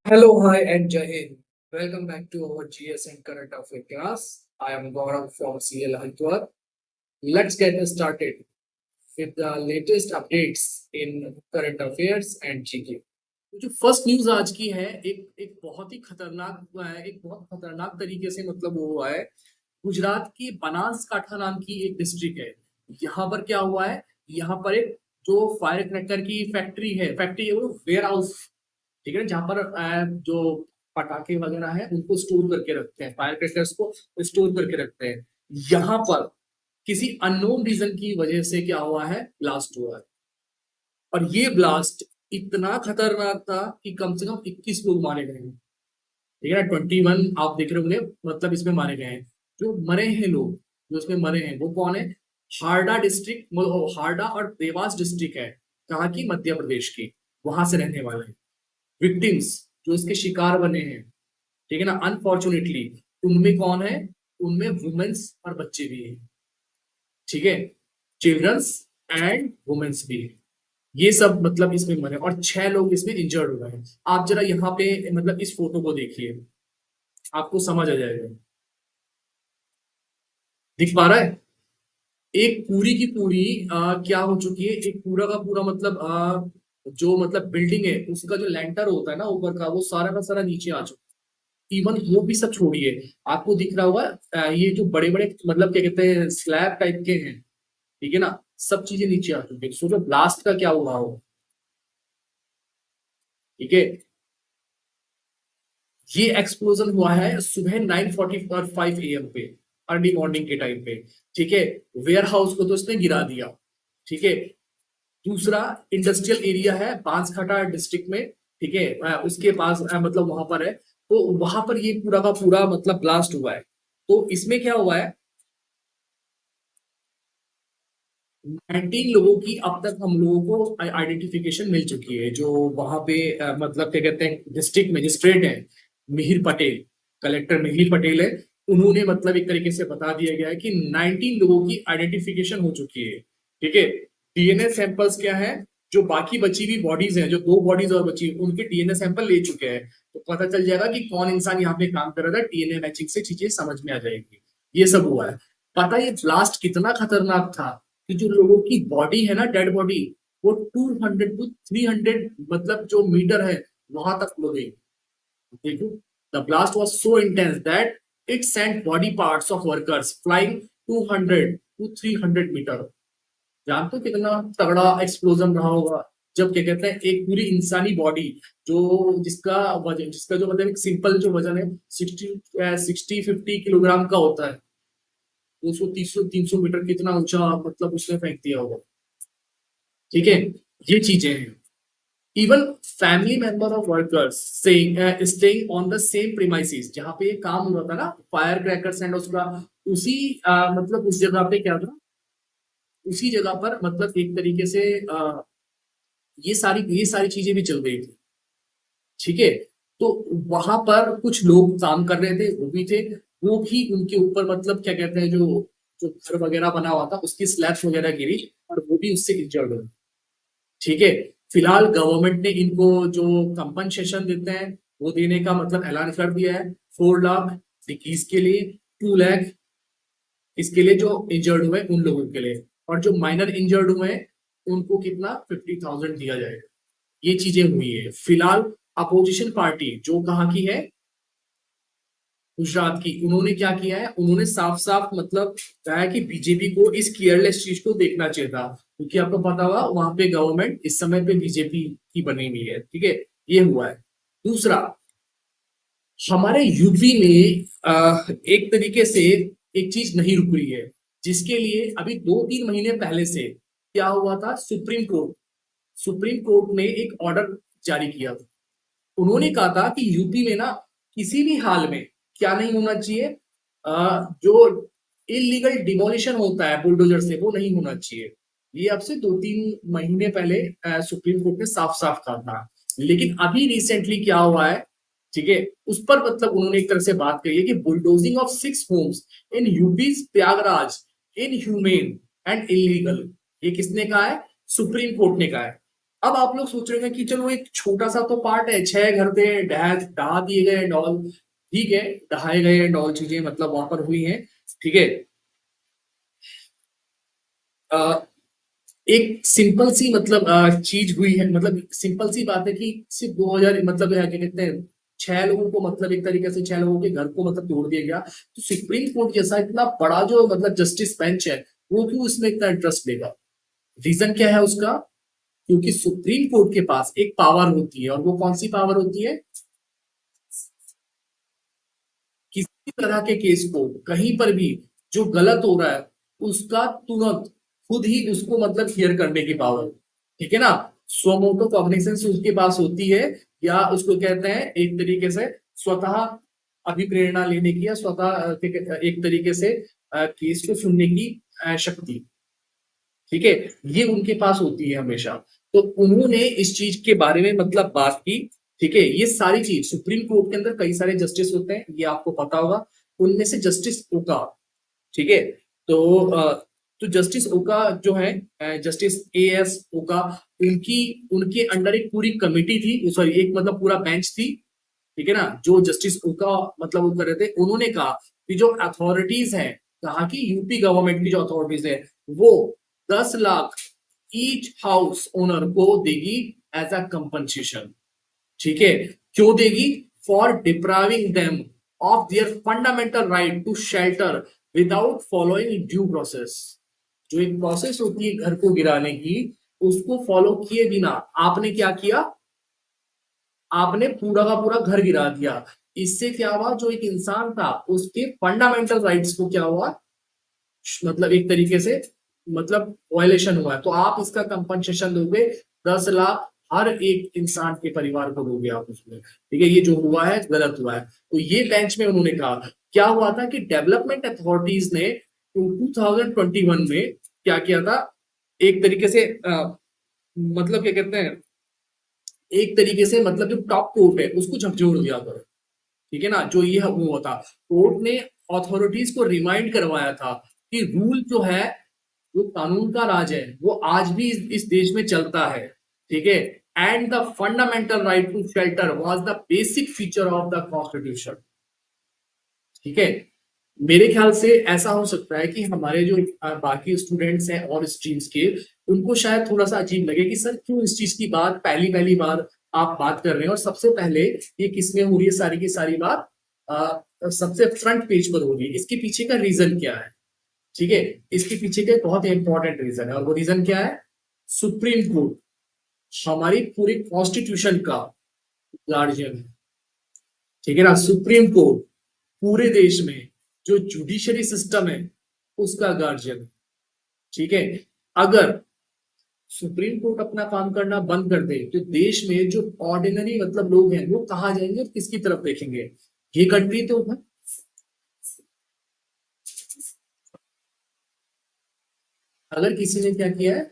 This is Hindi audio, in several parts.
Hello, hi, and Jai Hind. Welcome back to our GS and Current Affair class. I am Gaurav from CL Haldwar. Let's get started with the latest updates in current affairs and GK. जो फर्स्ट न्यूज आज की है, एक बहुत ही खतरनाक एक बहुत खतरनाक तरीके से मतलब वो हुआ है। गुजरात की बनासकाठा नाम की एक डिस्ट्रिक्ट है। यहाँ पर क्या हुआ है, यहाँ पर एक जो फायर क्रैकर की फैक्ट्री है वो वेयर हाउस, ठीक है, जहां पर जो पटाखे वगैरह है उनको स्टोर करके रखते हैं, फायर क्रैकर्स को स्टोर करके रखते हैं। यहाँ पर किसी अननोन रीजन की वजह से क्या हुआ है, ब्लास्ट हुआ है। और ये ब्लास्ट इतना खतरनाक था कि कम से कम 21 लोग मारे गए हैं, ठीक है ना। 21 आप देख रहे होंगे, मतलब इसमें मारे गए हैं। जो मरे हैं लोग, जो इसमें मरे हैं वो कौन है? हारडा डिस्ट्रिक्ट, हारडा और देवास डिस्ट्रिक्ट है, कहाँ की? मध्य प्रदेश की, वहां से रहने वाले हैं। विक्टिम्स जो इसके शिकार बने हैं, ठीक है ना, अनफॉर्चुनेटली उनमें कौन है? उनमें वुमेन्स और बच्चे भी हैं, ठीक है, चिल्ड्रंस एंड वुमेन्स भी है। ये सब मतलब इसमें मरे और 6 लोग इसमें इंजर्ड हो गए हैं। आप जरा यहाँ पे मतलब इस फोटो को देखिए, आपको समझ आ जाएगा। दिख पा रहा है? एक पूरी की पूरी क्या हो चुकी है, एक पूरा का पूरा मतलब जो मतलब बिल्डिंग है उसका जो लेंटर होता है ना ऊपर का, वो सारा का सारा नीचे आ चुका है। इवन वो भी सब छोड़िए, आपको दिख रहा होगा ये जो बड़े बड़े मतलब क्या कहते हैं स्लैब टाइप के हैं, ठीक है ना, सब चीजें नीचे आ चुकी है। सोचो ब्लास्ट का क्या हुआ हो, ठीक है। ये एक्सप्लोजन हुआ है सुबह 9:45 AM पे, अर्ली मॉर्निंग के टाइम पे, ठीक है। वेयर हाउस को तो इसने गिरा दिया, ठीक है। दूसरा इंडस्ट्रियल एरिया है बांसखाटा डिस्ट्रिक्ट में, ठीक है, उसके पास मतलब वहां पर है। तो वहां पर ये पूरा का पूरा मतलब ब्लास्ट हुआ है। तो इसमें क्या हुआ है, 19 लोगों की अब तक हम लोगों को आइडेंटिफिकेशन मिल चुकी है। जो वहां पे मतलब क्या कहते हैं डिस्ट्रिक्ट मजिस्ट्रेट है मिहिर पटेल, कलेक्टर मिहिर पटेल है, उन्होंने मतलब एक तरीके से बता दिया गया है कि 19 लोगों की आइडेंटिफिकेशन हो चुकी है, ठीक है। डीएनए सैंपल्स क्या है, जो बाकी बची हुई बॉडीज हैं, जो 2 बॉडीज और बची उनके डीएनए सैंपल ले चुके हैं। तो पता चल जाएगा कि कौन इंसान यहाँ पे काम कर रहा था, डीएनए मैचिंग से चीजें समझ में आ जाएगी। ये सब हुआ है। पता है ये ब्लास्ट कितना खतरनाक था कि जो लोगों की बॉडी है ना, डेड बॉडी, वो 200 to 300 मतलब जो मीटर है वहां तक उड़ गई। देखो, the blast was so intense that it sent body parts of workers flying 200 to 300 metre. जानते हो कितना तगड़ा एक्सप्लोजन रहा होगा, जब क्या कहते हैं एक पूरी इंसानी बॉडी, जो जिसका वजन, जिसका जो मतलब एक सिंपल जो वजन है 60-50 किलोग्राम का होता है, 200-300 मीटर कितना ऊंचा मतलब उसने फेंक दिया होगा, ठीक है। ये चीजें हैं। Even family member of workers staying on the same premises, जहां पे ये काम हो रहा था ना फायर क्रैकर्स एंड उसका, उसी मतलब उस जगह पे क्या था, उसी जगह पर मतलब एक तरीके से ये सारी चीजें भी चल रही थी, ठीक है। तो वहां पर कुछ लोग काम कर रहे थे, वो भी थे, वो भी उनके ऊपर मतलब क्या कहते हैं जो जो घर वगैरह बना हुआ था उसकी स्लैब्स वगैरह गिरी और वो भी उससे इंजर्ड हुए, ठीक है। फिलहाल गवर्नमेंट ने इनको जो कंपनसेशन देते हैं वो देने का मतलब ऐलान कर दिया है। 4 लाख डिकीज के लिए, 2 लाख इसके लिए जो इंजर्ड हुए उन लोगों के लिए, और जो माइनर इंजर्ड हुए हैं उनको कितना 50,000 दिया जाएगा। ये चीजें हुई है फिलहाल। अपोजिशन पार्टी जो कहाँ की है, गुजरात की, उन्होंने क्या किया है, उन्होंने साफ साफ मतलब कहा है कि बीजेपी को इस केयरलेस चीज को देखना चाहिए था, क्योंकि आपको पता होगा वहां पे गवर्नमेंट इस समय पे बीजेपी की बनी हुई है, ठीक है। ये हुआ है। दूसरा, हमारे यूपी में एक तरीके से एक चीज नहीं रुक रही है, जिसके लिए अभी 2-3 महीने पहले से क्या हुआ था, सुप्रीम कोर्ट ने एक ऑर्डर जारी किया था। उन्होंने कहा था कि यूपी में ना किसी भी हाल में क्या नहीं होना चाहिए, जो इलीगल डिमोलिशन होता है बुलडोजर से वो नहीं होना चाहिए। ये अब से 2-3 महीने पहले सुप्रीम कोर्ट ने साफ साफ कहा था। लेकिन अभी रिसेंटली क्या हुआ है, ठीक है, उस पर मतलब उन्होंने एक तरह से बात कही है कि bulldozing of 6 homes in UP Prayagraj inhumane and illegal. ये किसने कहा है? सुप्रीम कोर्ट ने कहा है। अब आप लोग सोच रहे हैं कि चलो एक छोटा सा तो पार्ट है, 6 घर थे, ढहा ढहा दिए गए एंड ऑल, ठीक है, ढहाए गए एंड ऑल चीजें मतलब वहां पर हुई हैं, ठीक है। अ, एक सिंपल सी मतलब चीज हुई है, मतलब सिंपल सी बात है कि सिर्फ 2000 मतलब क्या कहते हैं, 6 लोगों को मतलब एक तरीके से 6 लोगों के घर को मतलब तोड़ दिया गया, तो सुप्रीम कोर्ट जैसा इतना बड़ा जो मतलब जस्टिस बेंच है, वो क्यों इसमें इतना इंटरेस्ट लेगा? रीजन क्या है उसका? क्योंकि सुप्रीम कोर्ट के पास एक पावर होती है, और वो कौन सी पावर होती है? किसी तरह के केस को कहीं पर भी जो गलत हो रहा है, उसका तुरंत खुद ही उसको मतलब हियर करने की पावर, ठीक है ना। स्वमोटो कॉग्निसेंस उसके पास होती है, या उसको कहते हैं एक तरीके से स्वतः अभिप्रेरणा लेने की, या स्वतः एक तरीके से केस को सुनने की शक्ति, ठीक है, ये उनके पास होती है हमेशा। तो उन्होंने इस चीज के बारे में मतलब बात की, ठीक है। ये सारी चीज सुप्रीम कोर्ट के अंदर कई सारे जस्टिस होते हैं, ये आपको पता होगा। उनमें से जस्टिस ओका, ठीक है। तो तो जस्टिस ओका जो है, जस्टिस ए एस ओका, उनकी उनके अंडर एक पूरी कमिटी थी, सॉरी एक मतलब पूरा बेंच थी, ठीक है ना। जो जस्टिस ओका मतलब वो कर रहे थे, उन्होंने कहा कि जो अथॉरिटीज हैं, कहा कि यूपी गवर्नमेंट की जो अथॉरिटीज है, वो 10 लाख ईच हाउस ओनर को देगी एज अ कंपनसेशन, ठीक है। क्यों देगी? For depriving them of their fundamental right to shelter without following due process. जो एक प्रोसेस होती है घर को गिराने की, उसको फॉलो किए बिना आपने क्या किया? आपने पूरा का पूरा घर गिरा दिया। इससे क्या हुआ? जो एक इंसान था उसके फंडामेंटल राइट्स को क्या हुआ, मतलब एक तरीके से मतलब वायलेशन हुआ है। तो आप इसका कंपनसेशन दोगे, 10 लाख हर एक इंसान के परिवार को दोगे आप उसमें, ठीक है। ये जो हुआ है गलत हुआ है। तो ये बेंच में उन्होंने कहा, क्या हुआ था कि डेवलपमेंट अथॉरिटीज ने 2021 में क्या किया था, एक तरीके से मतलब क्या कहते हैं, एक तरीके से मतलब जो टॉप कोर्ट है उसको झकझोर दिया था, ठीक है ना। जो ये हुआ था, कोर्ट ने अथॉरिटीज को रिमाइंड करवाया था कि रूल जो है, जो कानून का राज है, वो आज भी इस देश में चलता है, ठीक है। And the fundamental right to shelter was the basic feature of the Constitution, ठीक है। मेरे ख्याल से ऐसा हो सकता है कि हमारे जो बाकी स्टूडेंट्स हैं और स्ट्रीम्स के, उनको शायद थोड़ा सा अजीब लगे कि सर क्यों इस चीज की बात पहली पहली बार आप बात कर रहे हैं, और सबसे पहले ये किसमें हो रही है सारी की सारी बात, सबसे फ्रंट पेज पर हो रही है। इसके पीछे का रीजन क्या है, ठीक है। इसके पीछे का एक बहुत इंपॉर्टेंट रीजन है, और वो रीजन क्या है? सुप्रीम कोर्ट हमारी पूरी कॉन्स्टिट्यूशन का गार्जियन है, ठीक है ना। सुप्रीम कोर्ट पूरे देश में जो जुडिशरी सिस्टम है उसका गार्जियन, ठीक है। अगर सुप्रीम कोर्ट अपना काम करना बंद कर दे, तो देश में जो ऑर्डिनरी मतलब लोग हैं वो कहाँ जाएंगे और किसकी तरफ देखेंगे? ये कंट्री तो है। अगर किसी ने क्या किया है,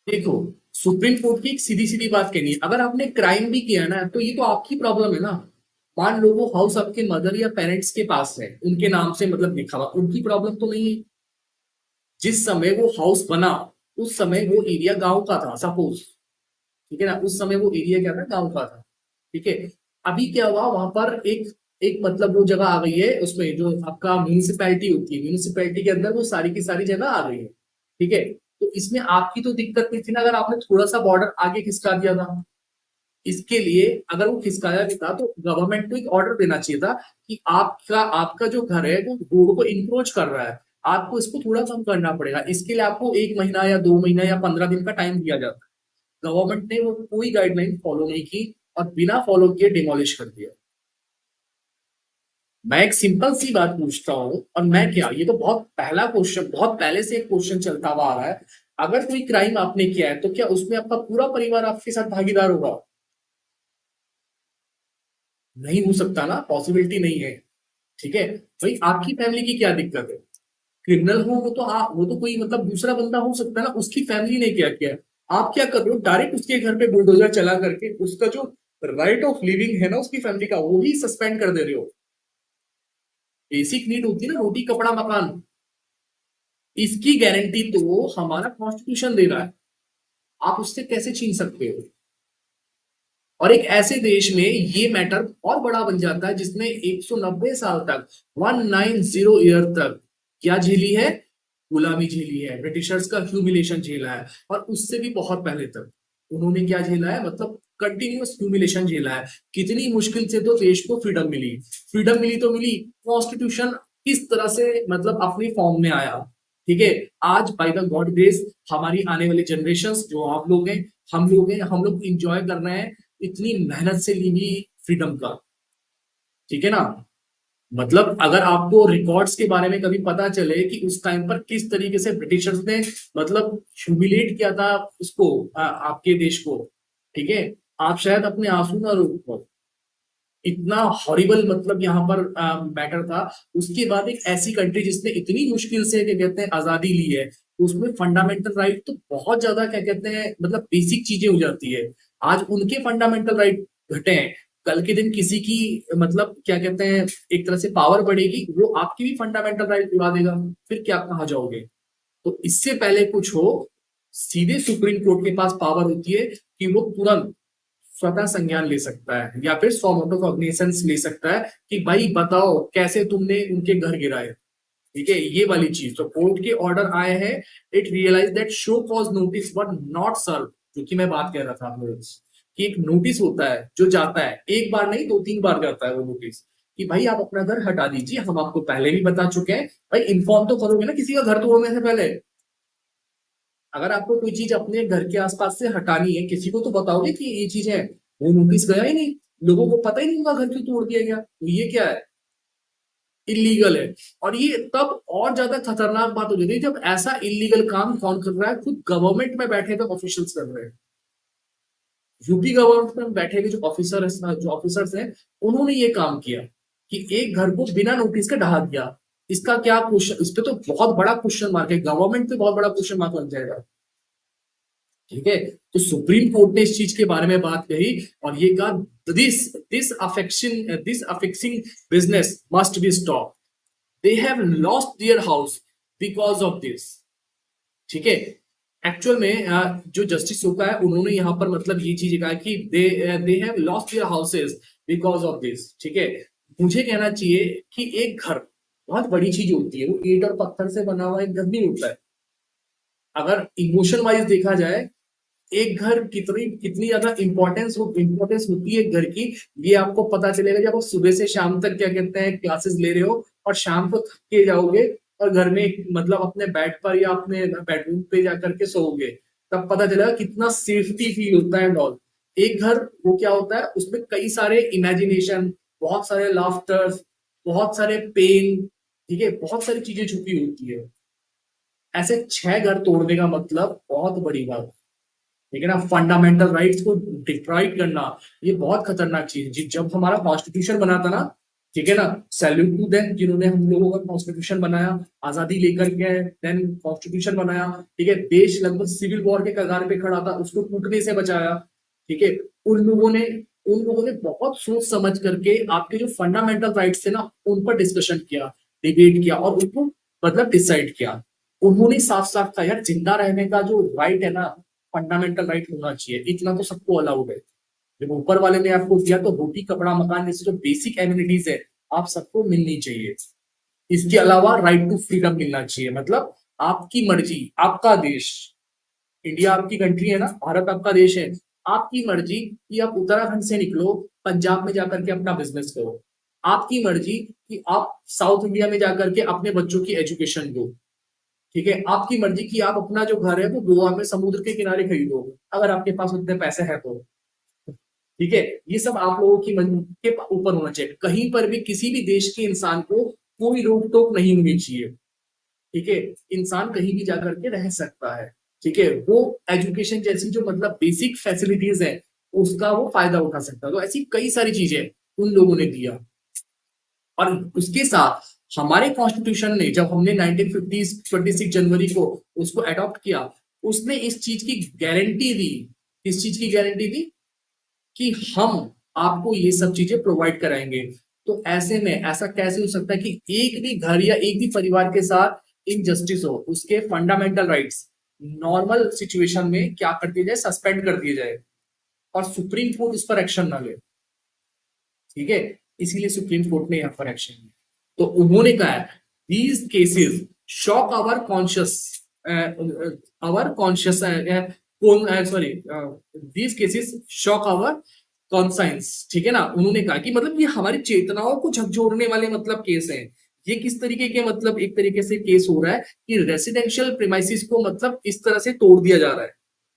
देखो, सुप्रीम कोर्ट की एक सीधी सीधी बात कहनी है, अगर आपने क्राइम भी किया ना, तो ये तो आपकी प्रॉब्लम है ना। मान लो वो हाउस आपके मदर या पेरेंट्स के पास है, उनके नाम से मतलब लिखा हुआ, उनकी प्रॉब्लम तो नहीं है। जिस समय वो हाउस बना, उस समय वो एरिया गांव का था सपोज, ठीक है ना। उस समय वो एरिया क्या था? गांव का था, ठीक है। अभी क्या हुआ वहां पर एक एक मतलब वो जगह आ गई है, उसमें जो आपका म्यूनिसिपैलिटी होती है, म्यूनिसिपैलिटी के अंदर वो सारी की सारी जगह आ गई है, ठीक है। तो इसमें आपकी तो दिक्कत नहीं थी ना, अगर आपने थोड़ा सा बॉर्डर आगे खिसका दिया था। इसके लिए अगर वो खिसकाया भी था, तो गवर्नमेंट को एक ऑर्डर देना चाहिए था कि आपका आपका जो घर है वो रोड को इंक्रोच कर रहा है, आपको इसको थोड़ा कम करना पड़ेगा। इसके लिए आपको 1 महीना या 2 महीना या 15 दिन का टाइम दिया जाता है। गवर्नमेंट ने वो कोई गाइडलाइन फॉलो नहीं की, और बिना फॉलो किए डिमोलिश कर दिया। मैं एक सिंपल सी बात पूछता हूँ, और मैं क्या, ये तो बहुत पहला क्वेश्चन, बहुत पहले से एक क्वेश्चन चलता हुआ आ रहा है, अगर कोई क्राइम आपने किया है तो क्या उसमें आपका पूरा परिवार आपके साथ भागीदार होगा? नहीं हो सकता ना, पॉसिबिलिटी नहीं है, ठीक है। भाई आपकी फैमिली की क्या दिक्कत है? क्रिमिनल हो वो तो वो तो कोई मतलब दूसरा बंदा हो सकता है ना, उसकी फैमिली ने क्या किया? आप क्या कर रहे हो? डायरेक्ट उसके घर पे बुलडोजर चला करके उसका जो राइट ऑफ लिविंग है ना उसकी फैमिली का, वो ही सस्पेंड कर दे रहे हो। बेसिक नीड होती है ना, रोटी कपड़ा मकान। इसकी गारंटी तो हमारा कॉन्स्टिट्यूशन दे रहा है, आप उससे कैसे छीन सकते हो? और एक ऐसे देश में ये मैटर और बड़ा बन जाता है जिसने 190 साल तक, 190 ईयर तक क्या झेली है? गुलामी झेली है, ब्रिटिशर्स का ह्यूमिलेशन झेला है। और उससे भी बहुत पहले तक उन्होंने क्या झेला है? मतलब कंटिन्यूअस ह्यूमिलेशन झेला है। कितनी मुश्किल से तो देश को फ्रीडम मिली। फ्रीडम मिली तो मिली, कॉन्स्टिट्यूशन किस तरह से मतलब अपनी फॉर्म में आया। ठीक है, आज बाय द गॉड ग्रेस हमारी आने वाली जनरेशन जो आप लोग हैं, हम लोग इंजॉय कर रहे हैं इतनी मेहनत से ली हुई फ्रीडम का। ठीक है ना? मतलब अगर आपको रिकॉर्ड्स के बारे में कभी पता चले कि उस टाइम पर किस तरीके से ब्रिटिशर्स ने मतलब ह्यूमिलेट किया था उसको, आपके देश को, ठीक है, आप शायद अपने आंसू ना रोक पाओ। इतना हॉरिबल मतलब यहाँ पर मैटर था। उसके बाद एक ऐसी कंट्री जिसने इतनी मुश्किल से क्या कहते हैं आजादी ली है, उसमें फंडामेंटल राइट तो बहुत ज्यादा क्या कहते हैं मतलब बेसिक चीजें हो जाती है। आज उनके फंडामेंटल राइट घटे हैं, कल के दिन किसी की मतलब क्या कहते हैं एक तरह से पावर बढ़ेगी, वो आपकी भी फंडामेंटल राइट उड़ा देगा। फिर क्या कहाँ जाओगे? तो इससे पहले कुछ हो, सीधे सुप्रीम कोर्ट के पास पावर होती है कि वो तुरंत स्वतः संज्ञान ले सकता है या फिर सॉ मोटो कॉग्निसेंस ले सकता है कि भाई बताओ कैसे तुमने उनके घर गिराए। ठीक है, ये वाली चीज तो कोर्ट के ऑर्डर आए हैं। It realise that show cause notice but not serve, जो कि मैं बात कह रहा था आप लोगों से, कि एक नोटिस होता है जो जाता है, एक बार नहीं 2-3 बार जाता है वो नोटिस, कि भाई आप अपना घर हटा दीजिए, हम आपको पहले भी बता चुके हैं। भाई इन्फॉर्म तो करोगे ना किसी का घर तोड़ने से पहले। अगर आपको कोई चीज अपने घर के आसपास से हटानी है, किसी को तो बताओगे कि ये चीज है। वो नोटिस गया ही नहीं, लोगों को पता ही नहीं उनका घर क्यों तोड़ दिया गया, तो ये क्या है? इलीगल है। और ये तब और ज्यादा खतरनाक बात हो जाती है जब ऐसा इलीगल काम कौन कर रहा है? खुद गवर्नमेंट में बैठे हुए ऑफिशियल्स कर रहे हैं। यूपी गवर्नमेंट में बैठे हुए जो ऑफिसर्स हैं, उन्होंने ये काम किया कि एक घर को बिना नोटिस के ढहा दिया। इसका क्या क्वेश्चन, इस पे तो बहुत बड़ा क्वेश्चन मार्क है, गवर्नमेंट पे बहुत बड़ा क्वेश्चन मार्क लग जाएगा। ठीक है, तो सुप्रीम कोर्ट ने इस चीज के बारे में बात कही और ये कहा this this affecting business must be stop. They have lost their house because of this. ठीक है, एक्चुअल में जो जस्टिस सोका है उन्होंने यहाँ पर मतलब ये चीज कहा कि दे have lost their houses because of this. ठीक है, मुझे कहना चाहिए कि एक घर बहुत बड़ी चीज होती है, वो ईंट और पत्थर से बना हुआ एक घर नहीं होता है। अगर इमोशन वाइज देखा जाए, एक घर कितनी कितनी ज्यादा इंपॉर्टेंस होती है घर की, ये आपको पता चलेगा जब आप सुबह से शाम तक क्या कहते हैं क्लासेस ले रहे हो और शाम को थक के जाओगे और घर में मतलब अपने बेड पर या अपने बेडरूम पे जाकर के सोओगे, तब पता चलेगा कितना सेफ्टी फील होता है। ऑल एक घर वो क्या होता है, उसमें कई सारे इमेजिनेशन, बहुत सारे लाफ्टर्स, बहुत सारे पेन, ठीक है, बहुत सारी चीजें छुपी होती है। ऐसे 6 घर तोड़ने का मतलब बहुत बड़ी बात है। ठीक है ना? फंडामेंटल राइट्स को डिस्ट्रॉय करना ये बहुत खतरनाक चीज है। जब हमारा कॉन्स्टिट्यूशन बना था ना, ठीक है ना, सैल्यूट टू देम जिन्होंने हम लोगों का कॉन्स्टिट्यूशन बनाया, आजादी लेकर के देन कॉन्स्टिट्यूशन बनाया। ठीक है, देश लगभग सिविल वॉर के कगार पे खड़ा था, उसको टूटने से बचाया। ठीक है, उन लोगों ने उन लोगों ने बहुत सोच समझ करके आपके जो फंडामेंटल राइट्स थे ना उन पर डिस्कशन किया, डिबेट किया और उनको मतलब डिसाइड किया। उन्होंने साफ साफ कहा यार जिंदा रहने का जो राइट है ना, फंडामेंटल राइट होना चाहिए, इतना तो सबको अलाउड है। जब ऊपर वाले ने आपको दिया तो रोटी कपड़ा मकान जैसे जो बेसिक एमिनिटीज है आप सबको मिलनी चाहिए। इसके अलावा राइट टू फ्रीडम मिलना चाहिए, मतलब आपकी मर्जी, आपका देश, इंडिया आपकी कंट्री है ना, भारत आपका देश है, आपकी मर्जी कि आप उत्तराखंड से निकलो, पंजाब में जाकर के अपना बिजनेस करो। आपकी मर्जी कि आप साउथ इंडिया में जाकर के अपने बच्चों की एजुकेशन दो। ठीक है, आपकी मर्जी कि आप अपना जो घर है वो गोवा में समुद्र के किनारे खरीदो, अगर आपके पास उतने पैसे हैं तो। ठीक है, ये सब आप लोगों की मन के ऊपर होना चाहिए। कहीं पर भी किसी भी देश के इंसान को कोई रोक टोक नहीं होनी चाहिए। ठीक है, इंसान कहीं भी जाकर के रह सकता है। ठीक है, वो एजुकेशन जैसी जो मतलब बेसिक फैसिलिटीज है उसका वो फायदा उठा सकता है। तो ऐसी कई सारी चीजें उन लोगों ने दिया। और उसके साथ हमारे कॉन्स्टिट्यूशन ने जब हमने 1950 26 जनवरी को उसको अडॉप्ट किया, उसने इस चीज की गारंटी दी। इस चीज की गारंटी दी कि हम आपको ये सब चीजें प्रोवाइड कराएंगे। तो ऐसे में ऐसा कैसे हो सकता है कि एक भी घर या एक भी परिवार के साथ इनजस्टिस हो, उसके फंडामेंटल राइट्स नॉर्मल सिचुएशन में क्या कर दिया जाए, सस्पेंड कर दिया जाए और सुप्रीम कोर्ट उस पर एक्शन ना ले। ठीक है, इसीलिए सुप्रीम कोर्ट ने यहाँ पर एक्शन लिया। तो उन्होंने कहा है these cases shock our conscious our conscious sorry these cases shock our conscience. ठीक है ना, उन्होंने कहा कि मतलब ये हमारी चेतनाओं को झकझोरने वाले मतलब केस हैं। ये किस तरीके के मतलब एक तरीके से केस हो रहा है कि रेसिडेंशियल प्रीमाइसिस को मतलब इस तरह से तोड़ दिया जा रहा है।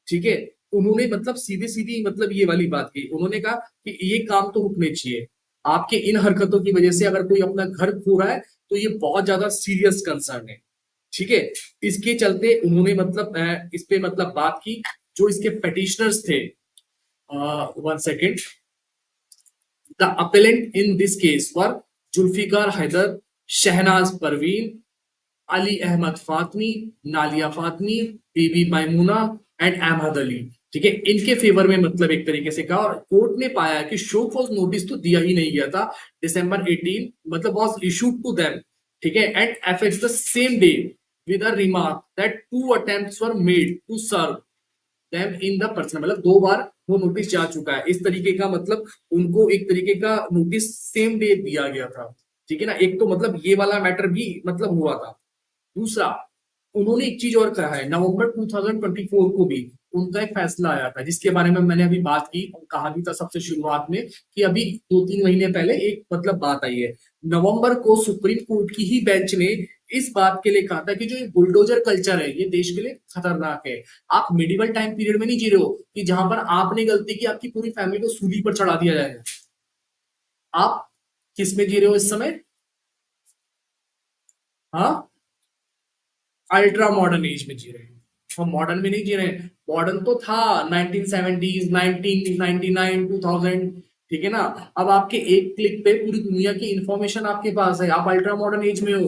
ठीक है, उन्होंने मतलब सीधी सीधी मतलब ये वाली बात की, उन्होंने कहा कि ये काम तो रुकने चाहिए। आपके इन हरकतों की वजह से अगर कोई अपना घर खो रहा है तो ये बहुत ज्यादा सीरियस कंसर्न है। ठीक है, इसके चलते उन्होंने मतलब इस पे मतलब बात की। जो इसके पेटिशनर्स थे, one second, the appellant in this case were Zulfikar Haider, Shahnaz Parveen, Ali Ahmed Fatmi, Naliya Fatmi, Bibi Maimuna and Ahmed Ali. ठीक है, इनके फेवर में मतलब एक तरीके से कहा और कोर्ट ने पाया कि शो कॉज नोटिस तो दिया ही नहीं गया था। दिसंबर 18 मतलब वाज इशूड टू देम। ठीक है, and effects the same day with a remark that two attempts were made to serve them in the person. मतलब दो बार वो नोटिस जा चुका है, इस तरीके का मतलब उनको एक तरीके का नोटिस सेम डे दिया गया था। ठीक है ना, एक तो मतलब ये वाला मैटर भी मतलब हुआ था। दूसरा, उन्होंने एक चीज और कहा है, नवंबर 2024 को भी उनका एक फैसला आया था जिसके बारे में मैंने अभी बात की और कहा भी था सबसे शुरुआत में कि अभी 2-3 महीने पहले एक मतलब बात आई है। नवंबर को सुप्रीम कोर्ट की ही बेंच ने इस बात के लिए कहा था कि जो ये बुलडोजर कल्चर है ये देश के लिए खतरनाक है। आप मेडिवल टाइम पीरियड में नहीं जी रहे हो कि जहां पर आपने गलती की आपकी पूरी फैमिली को सूली पर चढ़ा दिया जाएगा। आप किस में जी रहे हो इस समय? हाँ, अल्ट्रा मॉडर्न एज में जी रहे हैं। हम मॉडर्न में नहीं जी रहे हैं, मॉडर्न तो था 1970s, 1999, 2000। ठीक है ना, अब आपके एक क्लिक पे पूरी दुनिया की इंफॉर्मेशन आपके पास है, आप अल्ट्रा मॉडर्न एज में हो।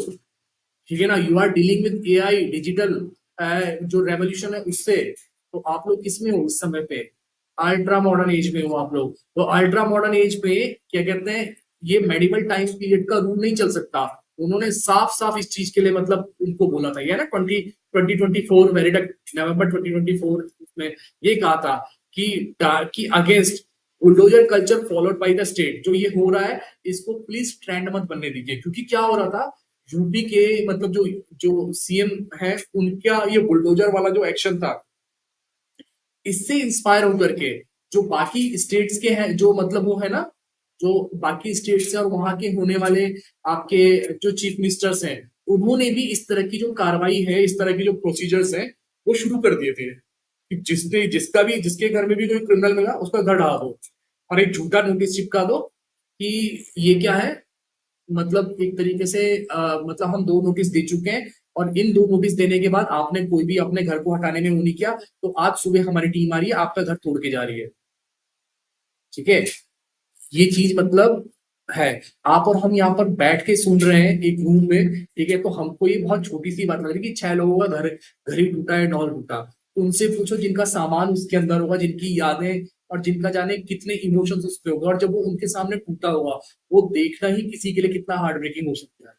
ठीक है ना, you are dealing with AI digital जो रेवोल्यूशन है उससे। तो आप लोग किस में हो इस समय पे? अल्ट्रा मॉडर्न एज में हो आप लोग। तो अल्ट्रा मॉडर्न एज पे क्या कहते हैं, ये मेडिवल टाइम पीरियड का रूल नहीं चल सकता। उन्होंने साफ साफ इस चीज के लिए मतलब उनको बोला था, ये ना 2024 वेरिडक्ट नवंबर 2024 में ये कहा था कि against bulldozer culture followed by the state, जो ये हो रहा है इसको प्लीज ट्रेंड मत बनने दीजिए। क्योंकि क्या हो रहा था, यूपी के मतलब जो जो सीएम है उनका ये बुलडोजर वाला जो एक्शन था, इससे इंस्पायर होकर के जो बाकी स्टेट्स के हैं जो मतलब वो है ना, जो बाकी स्टेट्स हैं और वहां के होने वाले आपके जो चीफ मिनिस्टर्स हैं, उन्होंने भी इस तरह की जो कार्रवाई है, इस तरह की जो प्रोसीजर्स हैं वो शुरू कर दिए थे कि जिसने जिसका भी जिसके घर में भी कोई क्रिमिनल मिला उसका घर ढहा दो और एक झूठा नोटिस चिपका दो कि ये क्या है, मतलब एक तरीके से मतलब हम 2 नोटिस दे चुके हैं और इन 2 नोटिस देने के बाद आपने कोई भी अपने घर को हटाने में वो नहीं किया, तो आज सुबह हमारी टीम आ रही है आपका घर तोड़ के जा रही है। ठीक है, ये चीज मतलब है। आप और हम यहाँ पर बैठ के सुन रहे हैं एक रूम में। ठीक है, तो हमको ये बहुत छोटी सी बात लग रही है कि 6 लोगों का घर घर ही टूटा है, डॉल टूटा। उनसे पूछो जिनका सामान उसके अंदर होगा, जिनकी यादें और जिनका जाने कितने इमोशंस उस पे होगा, और जब वो उनके सामने टूटा होगा वो देखना ही किसी के लिए कितना हार्ट ब्रेकिंग हो सकता है।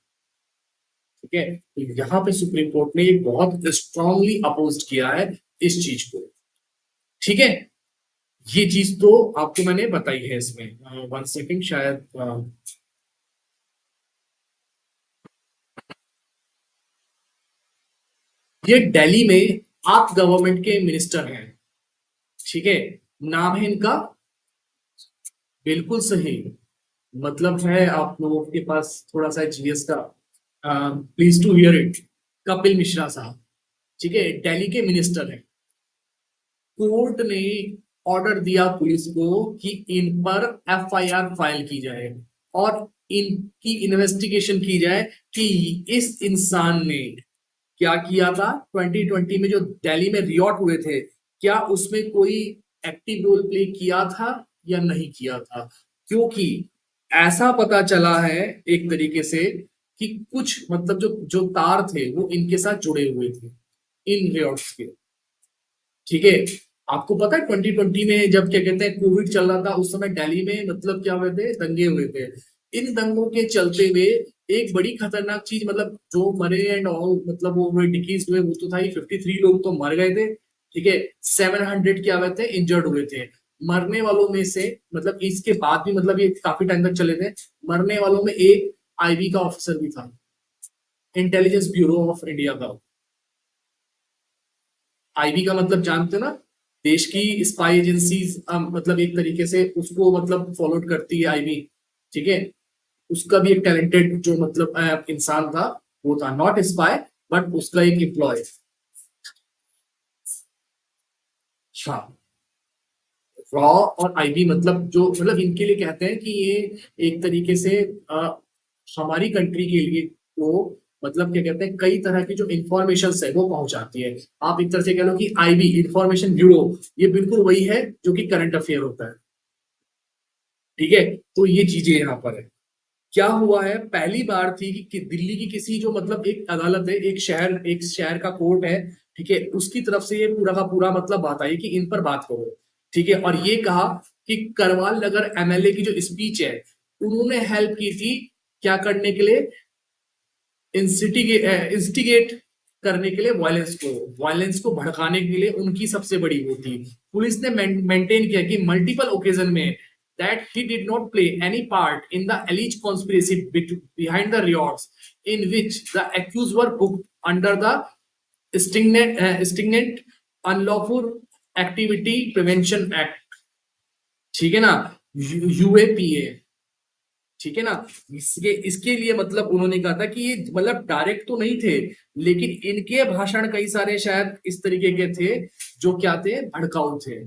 ठीक है, तो यहाँ पे सुप्रीम कोर्ट ने एक बहुत स्ट्रांगली अपोज किया है इस चीज को। ठीक है, ये चीज तो आपको मैंने बताई है इसमें। वन सेकेंड, शायद ये दिल्ली में आप गवर्नमेंट के मिनिस्टर हैं। ठीक है, नाम है इनका, बिल्कुल सही, मतलब है आप लोगों के पास थोड़ा सा जीएस का, please to hear it, Kapil Mishra साहब। ठीक है, दिल्ली के मिनिस्टर हैं। कोर्ट ने ऑर्डर दिया पुलिस को कि इन पर एफआईआर फाइल की जाए और इनकी इन्वेस्टिगेशन की जाए कि इस इंसान ने क्या किया था 2020 में जो दिल्ली में रियॉट हुए थे, क्या उसमें कोई एक्टिव रोल प्ले किया था या नहीं किया था। क्योंकि ऐसा पता चला है एक तरीके से कि कुछ मतलब जो जो तार थे वो इनके साथ जुड़े हुए थे इन रियॉट्स के। ठीक है, आपको पता है 2020 में जब क्या कहते हैं कोविड चल रहा था उस समय दिल्ली में मतलब क्या हुए थे, दंगे हुए थे। इन दंगों के चलते हुए एक बड़ी खतरनाक चीज, मतलब जो मरे एंड ऑल, मतलब वो डिकीज हुए वो तो था ही, 53 लोग तो मर गए थे, ठीक है। 700 क्या हुए थे, इंजर्ड हुए थे। मरने वालों में से, मतलब इसके बाद भी, मतलब ये काफी टाइम तक चले थे। मरने वालों में एक आईबी का ऑफिसर भी था, इंटेलिजेंस ब्यूरो ऑफ इंडिया का। आईबी का मतलब जानते हो ना, देश की स्पाई एजेंसीज, मतलब एक तरीके से उसको मतलब फॉलो करती है आईबी, ठीक है। उसका भी एक टैलेंटेड जो मतलब इंसान था, वो था नॉट स्पाई, बट उसका एक एम्प्लॉय। हाँ, रॉ और आईबी मतलब जो, मतलब इनके लिए कहते हैं कि ये एक तरीके से हमारी कंट्री के लिए वो, मतलब क्या कहते हैं, कई तरह की जो इंफॉर्मेशन है वो पहुंचाती है। आप एक तरह से कह लो कि आईबी, इंफॉर्मेशन ब्यूरो, ये बिल्कुल वही है जो कि करंट अफेयर होता है, ठीक है। तो ये चीजें यहाँ पर है। क्या हुआ है, पहली बार थी कि दिल्ली की किसी जो मतलब एक अदालत है, एक शहर का कोर्ट है, ठीक है, उसकी तरफ से ये पूरा का पूरा मतलब बात आई कि इन पर बात करो, ठीक है। और ये कहा कि करवाल नगर एमएलए की जो स्पीच है, उन्होंने हेल्प की थी क्या करने के लिए, इंस्टिगेट करने के लिए, वायलेंस को भड़काने के लिए उनकी सबसे बड़ी वो थी। पुलिस ने मेंटेन किया कि मल्टीपल ओकेजन में that he did not play any part in the alleged conspiracy behind the riots, in which the accused were booked under the Stignant Unlawful Activity Prevention Act, ठीक है ना, यूएपीए, ठीक है ना। इसके इसके लिए मतलब उन्होंने कहा था कि ये मतलब डायरेक्ट तो नहीं थे, लेकिन इनके भाषण कई सारे शायद इस तरीके के थे जो क्या थे, भड़काऊ थे,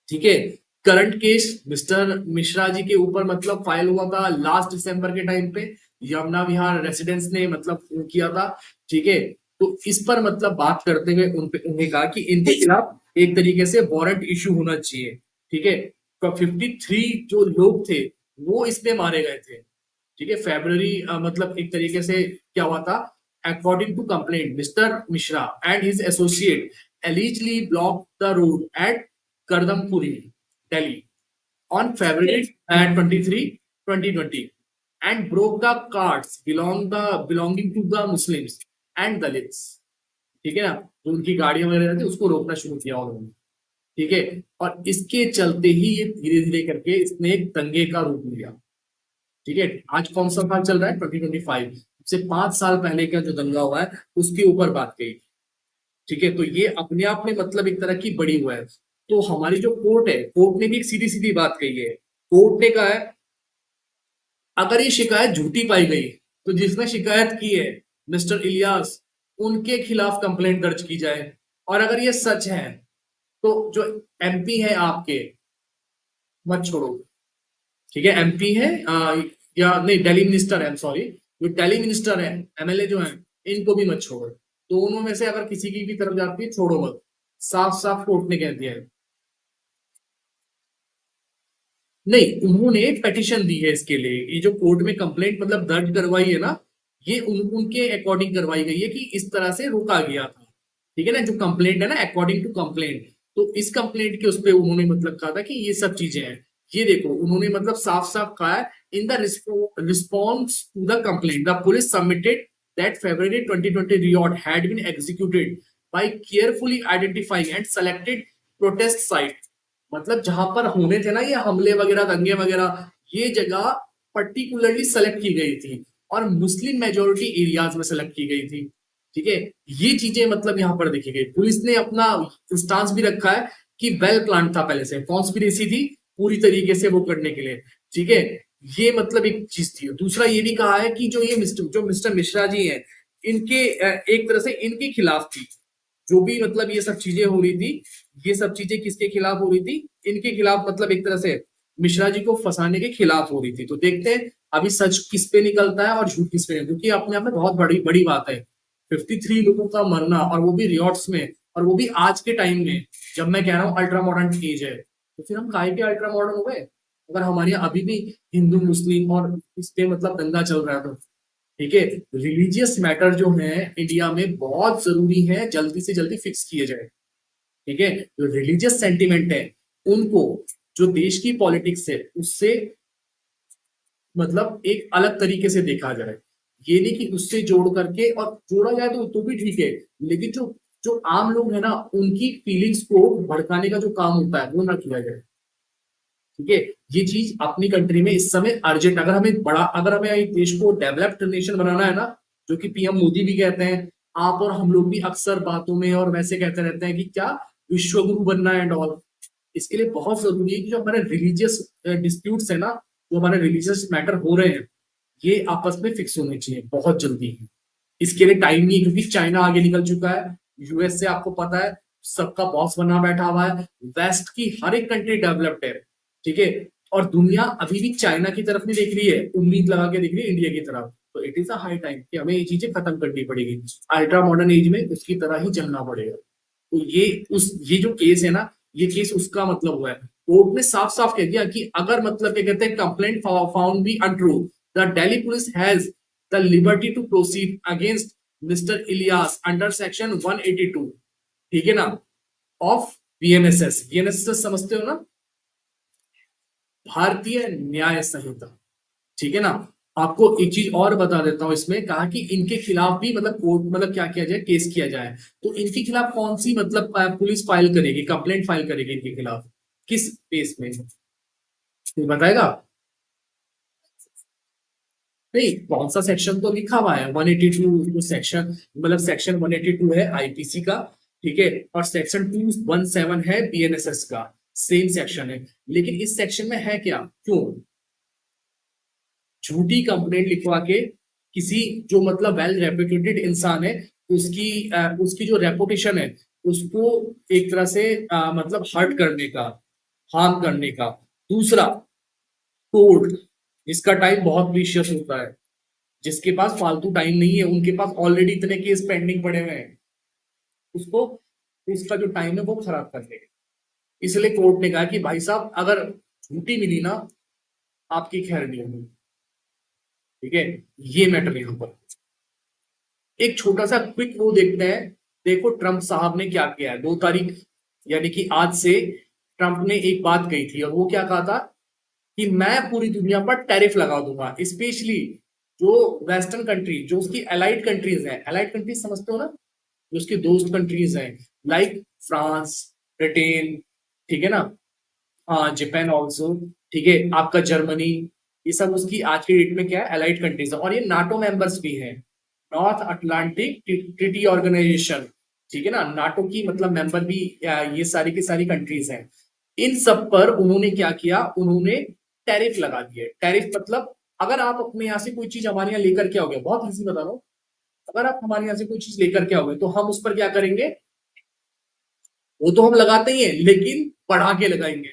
ठीक है। Current case mister Mishra ji के ऊपर मतलब फाइल हुआ था लास्ट दिसंबर के टाइम पे, यमुना विहार रेसिडेंस ने मतलब वो किया था, ठीक है। तो इस पर मतलब बात करते हुए उन्हें कहा कि इनके खिलाफ एक तरीके से वारंट इशू होना चाहिए, ठीक है। तो 53 जो लोग थे वो इसमें मारे गए थे, ठीक है। फेब्रवरी मतलब एक तरीके से क्या हुआ था, according to complaint Mr Mishra and his associate allegedly blocked the road at Kardampuri, Delhi on February 23, 2020 and broke the carts belonging to the Muslims and Dalits, ठीक है ना। जो उनकी गाड़ियां वगैरह थी उसको रोकना शुरू किया उन्होंने, ठीक है। और इसके चलते ही ये धीरे धीरे करके इसने एक दंगे का रूप लिया, ठीक है। आज कौन सा साल चल रहा है, 2025 से 5 साल पहले का जो दंगा हुआ है उसके ऊपर बात कही, ठीक है। तो ये अपने आप में मतलब एक तरह की बड़ी हुआ है। तो हमारी जो कोर्ट है, कोर्ट ने भी एक सीधी सीधी बात कही है। कोर्ट ने कहा है अगर ये शिकायत झूठी पाई गई तो जिसने शिकायत की है मिस्टर इलियास, उनके खिलाफ कंप्लेंट दर्ज की जाए। और अगर ये सच है तो जो एमपी है आपके, मत छोड़ो, ठीक है। एमपी है या नहीं, दिल्ली मिनिस्टर है, सॉरी, जो दिल्ली मिनिस्टर है, एमएलए जो है, इनको भी मत छोड़ो। दोनों में से अगर किसी की भी तरफ जाती है छोड़ो मत, साफ साफ कोर्ट ने कह दिया है। नहीं, उन्होंने पेटिशन दी है इसके लिए, ये जो कोर्ट में कंप्लेंट मतलब दर्ज करवाई है ना, ये उनके अकॉर्डिंग करवाई गई है कि इस तरह से रोका गया था, ठीक है ना। जो कंप्लेंट है ना, अकॉर्डिंग टू कंप्लेंट, तो इस कंप्लेंट के उस पे उन्होंने मतलब कहा था कि ये सब चीजें हैं। ये देखो उन्होंने मतलब साफ साफ कहा है, in the response to the complaint the police submitted that February 2020 riot had been executed by carefully identifying and selected protest sites, मतलब जहां पर होने थे ना ये हमले वगैरह, दंगे वगैरह, ये जगह पर्टिकुलरली सेलेक्ट की गई थी और मुस्लिम मेजोरिटी एरियाज में सेलेक्ट की गई थी, ठीक है। ये चीजें मतलब यहाँ पर देखी गई, पुलिस ने अपना स्टांस भी रखा है कि वेल प्लान था, पहले से कॉन्स्पिरेसी थी पूरी तरीके से वो करने के लिए, ठीक है। ये मतलब एक चीज थी। दूसरा ये भी कहा है कि जो मिस्टर मिश्रा जी हैं, इनके एक तरह से इनके खिलाफ थी जो भी मतलब ये सब चीजें हो रही थी। ये सब चीजें किसके खिलाफ हो रही थी, इनके खिलाफ, मतलब एक तरह से मिश्रा जी को फंसाने के खिलाफ हो रही थी। तो देखते हैं अभी सच किस पे निकलता है और झूठ किस पे नहीं, क्योंकि अपने आप में बहुत बड़ी बड़ी बात है 53 लोगों का मरना, और वो भी रियॉट्स में, और वो भी आज के टाइम में, जब मैं कह रहा हूँ अल्ट्रा मॉडर्न एज है, तो फिर हम काहे के अल्ट्रा मॉडर्न हो गए अगर हमारे यहाँ अभी भी हिंदू मुस्लिम और इस पे मतलब दंगा चल रहा है तो, ठीक है। रिलीजियस मैटर जो है इंडिया में बहुत जरूरी है, जल्दी से जल्दी फिक्स किए जाए, ठीक है। जो रिलीजियस सेंटिमेंट है उनको, जो देश की पॉलिटिक्स है उससे मतलब एक अलग तरीके से देखा जाए। ये नहीं कि उससे जोड़ करके, और जोड़ा जाए तो भी ठीक है, लेकिन जो जो आम लोग है ना, उनकी फीलिंग्स को भड़काने का जो काम होता है वो ना किया जाए। ठीक है, ये चीज अपनी कंट्री में इस समय अर्जेंट, अगर हमें एक देश को डेवलप्ड नेशन बनाना है ना, जो कि पीएम मोदी भी कहते हैं, आप और हम लोग भी अक्सर बातों में और वैसे कहते रहते हैं कि क्या विश्व गुरु बनना है एंड ऑल। इसके लिए बहुत जरूरी है कि जो हमारे रिलीजियस डिस्प्यूट्स है ना, जो हमारे रिलीजियस मैटर हो रहे हैं, ये आपस में फिक्स होने चाहिए बहुत जल्दी है। इसके लिए टाइम नहीं है, क्योंकि चाइना आगे निकल चुका है, यूएस से आपको पता है सबका बॉस बना बैठा हुआ है, वेस्ट की हर एक कंट्री डेवलप्ड है। ठीक है, और दुनिया अभी भी चाइना की तरफ नहीं देख रही है, उम्मीद लगा के देख रही है इंडिया की तरफ। तो it is a high time कि हमें ये चीजें खत्म करनी पड़ेगी, अल्ट्रा मॉडर्न एज में उसकी तरह ही चलना पड़ेगा। तो ये जो केस है ना, ये केस उसका मतलब हुआ है। कोर्ट ने साफ साफ कह दिया कि अगर मतलब क्या कहते हैं, complaint found be untrue, the Delhi police has the liberty to proceed against Mr Ilyas under section 182, ठीक है ना, ऑफ बीएनएसएस। बीएनएसएस समझते हो ना, भारतीय न्याय संहिता। ठीक है ना। आपको एक चीज और बता देता हूं, इसमें कहा कि इनके खिलाफ भी मतलब कोर्ट मतलब क्या किया जाए, केस किया जाए। तो इनके खिलाफ कौन सी मतलब पुलिस फाइल करेगी, कंप्लेंट फाइल करेगी इनके खिलाफ, किस केस में, ये बताएगा? नहीं, कौन सा सेक्शन तो लिखा हुआ है 182 सेक्शन, मतलब सेक्शन 182 है आईपीसी का। ठीक है, और सेक्शन 217 है बीएनएसएस का, सेम सेक्शन है। लेकिन इस सेक्शन में है क्या, क्यों झूठी कंप्लेंट लिखवा के किसी जो मतलब वेल रेप्यूटेड इंसान है, उसकी जो रेपुटेशन है उसको एक तरह से मतलब हर्ट करने का, हार्म करने का। दूसरा, कोर्ट, जिसका टाइम बहुत प्रीशियस होता है, जिसके पास फालतू टाइम नहीं है, उनके पास ऑलरेडी इतने केस पेंडिंग पड़े हुए हैं, उसको उसका जो टाइम है वो खराब कर देगा। इसलिए कोर्ट ने कहा कि भाई साहब अगर झूठी मिली ना, आपकी खैर नहीं होगी। ठीक है, ये मैटर यहां पर। एक छोटा सा क्विक वो देखते हैं। देखो ट्रंप साहब ने क्या किया है, 2 तारीख यानी कि आज से ट्रंप ने एक बात कही थी, और वो क्या कहा था कि मैं पूरी दुनिया पर टैरिफ लगा दूंगा, स्पेशली जो वेस्टर्न कंट्री, जो उसकी अलाइड कंट्रीज हैं। अलाइड कंट्रीज समझते हो ना, जो उसकी दोस्त कंट्रीज हैं, लाइक फ्रांस, ब्रिटेन, ठीक है ना, हाँ जापान ऑल्सो, ठीक है, आपका जर्मनी, ये सब उसकी आज की डेट में क्या है, अलाइड कंट्रीज है, और ये नाटो मेंबर्स भी हैं, नॉर्थ अटलांटिक ट्रीटी ऑर्गेनाइजेशन। ठीक है ना, नाटो की मतलब मेंबर भी ये सारी की सारी कंट्रीज हैं। इन सब पर उन्होंने क्या किया, उन्होंने टैरिफ लगा दिए। टैरिफ मतलब अगर आप अपने यहाँ से कोई चीज हमारे यहाँ लेकर के आओगे, बहुत इजी बता रहा हूँ, अगर आप हमारे यहाँ से कोई चीज लेकर के आओगे तो हम उस पर क्या करेंगे, वो तो हम लगाते ही हैं लेकिन बढ़ा के लगाएंगे,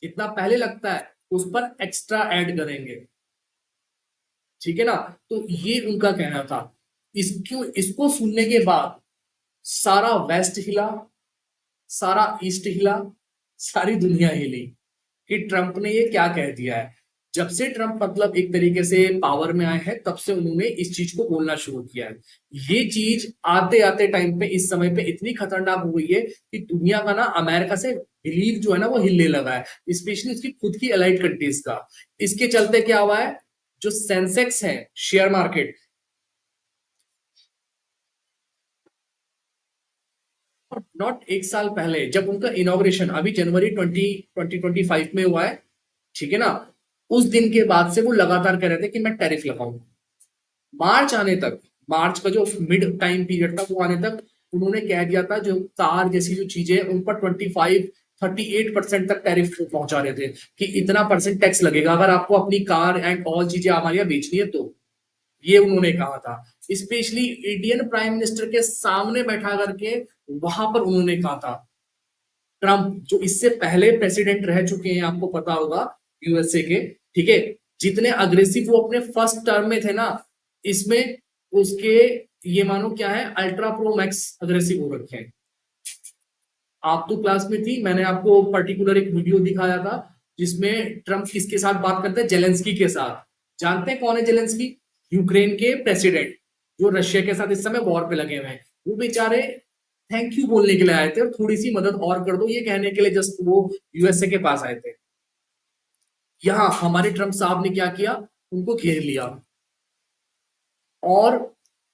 जितना पहले लगता है उस पर एक्स्ट्रा ऐड करेंगे। ठीक है ना। तो ये उनका कहना था। इसको इसको सुनने के बाद सारा वेस्ट हिला, सारा ईस्ट हिला, सारी दुनिया हिली कि ट्रंप ने ये क्या कह दिया है। जब से ट्रंप मतलब एक तरीके से पावर में आए हैं, तब से उन्होंने इस चीज को बोलना शुरू किया है। ये चीज आते आते टाइम पे इस समय पे इतनी खतरनाक हो गई है कि दुनिया का ना अमेरिका से बिलीव जो है ना वो हिलने लगा है, स्पेशली उसकी खुद की अलाइड कंट्रीज का। इसके चलते क्या हुआ है, जो सेंसेक्स है शेयर मार्केट, नॉट एक साल पहले जब उनका इनॉग्रेशन अभी जनवरी 2025 में हुआ है, ठीक है ना, उस दिन के बाद से वो लगातार कह रहे थे कि मैं टैरिफ लगाऊंगा। मार्च आने तक, मार्च का जो मिड टाइम पीरियड था वो आने तक उन्होंने कह दिया था, जो कार जैसी जो चीजें उन पर 38% तक टैरिफ पहुंचा रहे थे, कि इतना परसेंट टैक्स लगेगा अगर आपको अपनी कार एंड ऑल चीजें हमारे यहाँ बेचनी है तो। ये उन्होंने कहा था, स्पेशली इंडियन प्राइम मिनिस्टर के सामने बैठा करके वहां पर उन्होंने कहा था। ट्रंप जो इससे पहले प्रेसिडेंट रह चुके हैं, आपको पता होगा, यूएसए के, ठीक है, जितने अग्रेसिव वो अपने फर्स्ट टर्म में थे ना, इसमें उसके ये मानो क्या है, अल्ट्रा प्रो मैक्स अग्रेसिव हो रखे हैं। आप तो क्लास में थी, मैंने आपको पर्टिकुलर एक वीडियो दिखाया था जिसमें ट्रंप किसके साथ बात करते हैं, जेलेंस्की के साथ। जानते हैं कौन है जेलेंस्की? यूक्रेन के प्रेसिडेंट, जो रशिया के साथ इस समय वॉर पे लगे हुए हैं। वो बेचारे थैंक यू बोलने के लिए आए थे, और थोड़ी सी मदद और कर दो ये कहने के लिए जस्ट वो यूएसए के पास आए थे। यहाँ हमारे ट्रंप साहब ने क्या किया, उनको घेर लिया। और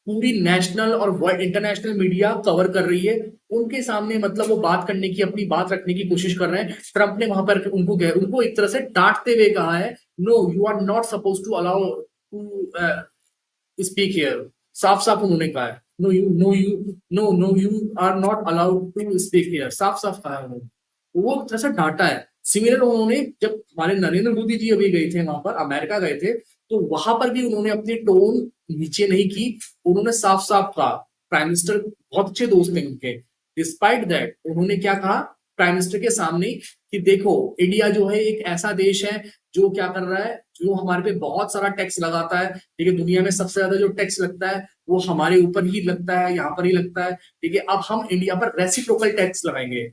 पूरी नेशनल और वर्ल्ड इंटरनेशनल मीडिया कवर कर रही है उनके सामने, मतलब वो बात करने की, अपनी बात रखने की कोशिश कर रहे हैं। ट्रंप ने वहां पर उनको एक तरह से डांटते हुए कहा है, no you are not suppose to allow to speak here. साफ साफ उन्होंने कहा है, no you are not allowed to speak here, साफ साफ कहा है उन्होंने। वो एक तरह से डांटा है। सिमिलर उन्होंने, जब हमारे नरेंद्र मोदी जी अभी गए थे वहां पर, अमेरिका गए थे, तो वहां पर भी उन्होंने अपनी टोन नीचे नहीं की। उन्होंने साफ साफ कहा, प्राइम मिनिस्टर बहुत अच्छे दोस्त हैं उनके, डिस्पाइट दैट उन्होंने क्या कहा प्राइम मिनिस्टर के सामने कि देखो इंडिया जो है एक ऐसा देश है जो क्या कर रहा है, जो हमारे पे बहुत सारा टैक्स लगाता है। ठीक है, दुनिया में सबसे ज्यादा जो टैक्स लगता है वो हमारे ऊपर ही लगता है, यहाँ पर ही लगता है। ठीक है, अब हम इंडिया पर रेसिप्रोकल टैक्स लगाएंगे।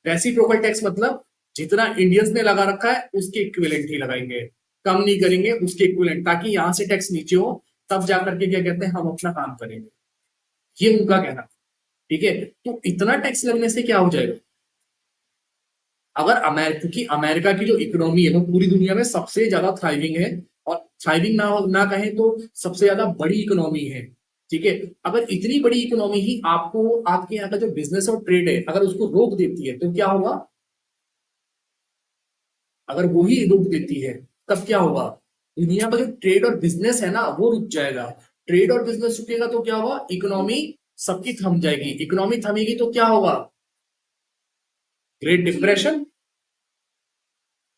रेसिप्रोकल टैक्स मतलब जितना इंडियंस ने लगा रखा है उसके इक्विवेलेंट ही लगाएंगे, कम नहीं करेंगे, उसके इक्विवेलेंट, ताकि यहाँ से टैक्स नीचे हो, तब जाकर के क्या कहते हैं हम अपना काम करेंगे। ये उनका कहना। ठीक है, तो इतना टैक्स लगने से क्या हो जाएगा? अगर अमेरिका, क्योंकि अमेरिका की जो इकोनॉमी है वो पूरी दुनिया में सबसे ज्यादा थ्राइविंग है, और थ्राइविंग ना कहें तो सबसे ज्यादा बड़ी इकोनॉमी है। ठीक है, अगर इतनी बड़ी इकोनॉमी ही आपको, आपके यहाँ का जो बिजनेस और ट्रेड है, अगर उसको रोक देती है तो क्या होगा? अगर वो ही रोक देती है तब क्या होगा? दुनिया का जो ट्रेड और बिजनेस है ना वो रुक जाएगा। ट्रेड और बिजनेस रुकेगा तो क्या होगा? इकोनॉमी सबकी थम जाएगी। इकोनॉमी थमेगी तो क्या होगा? Great depression.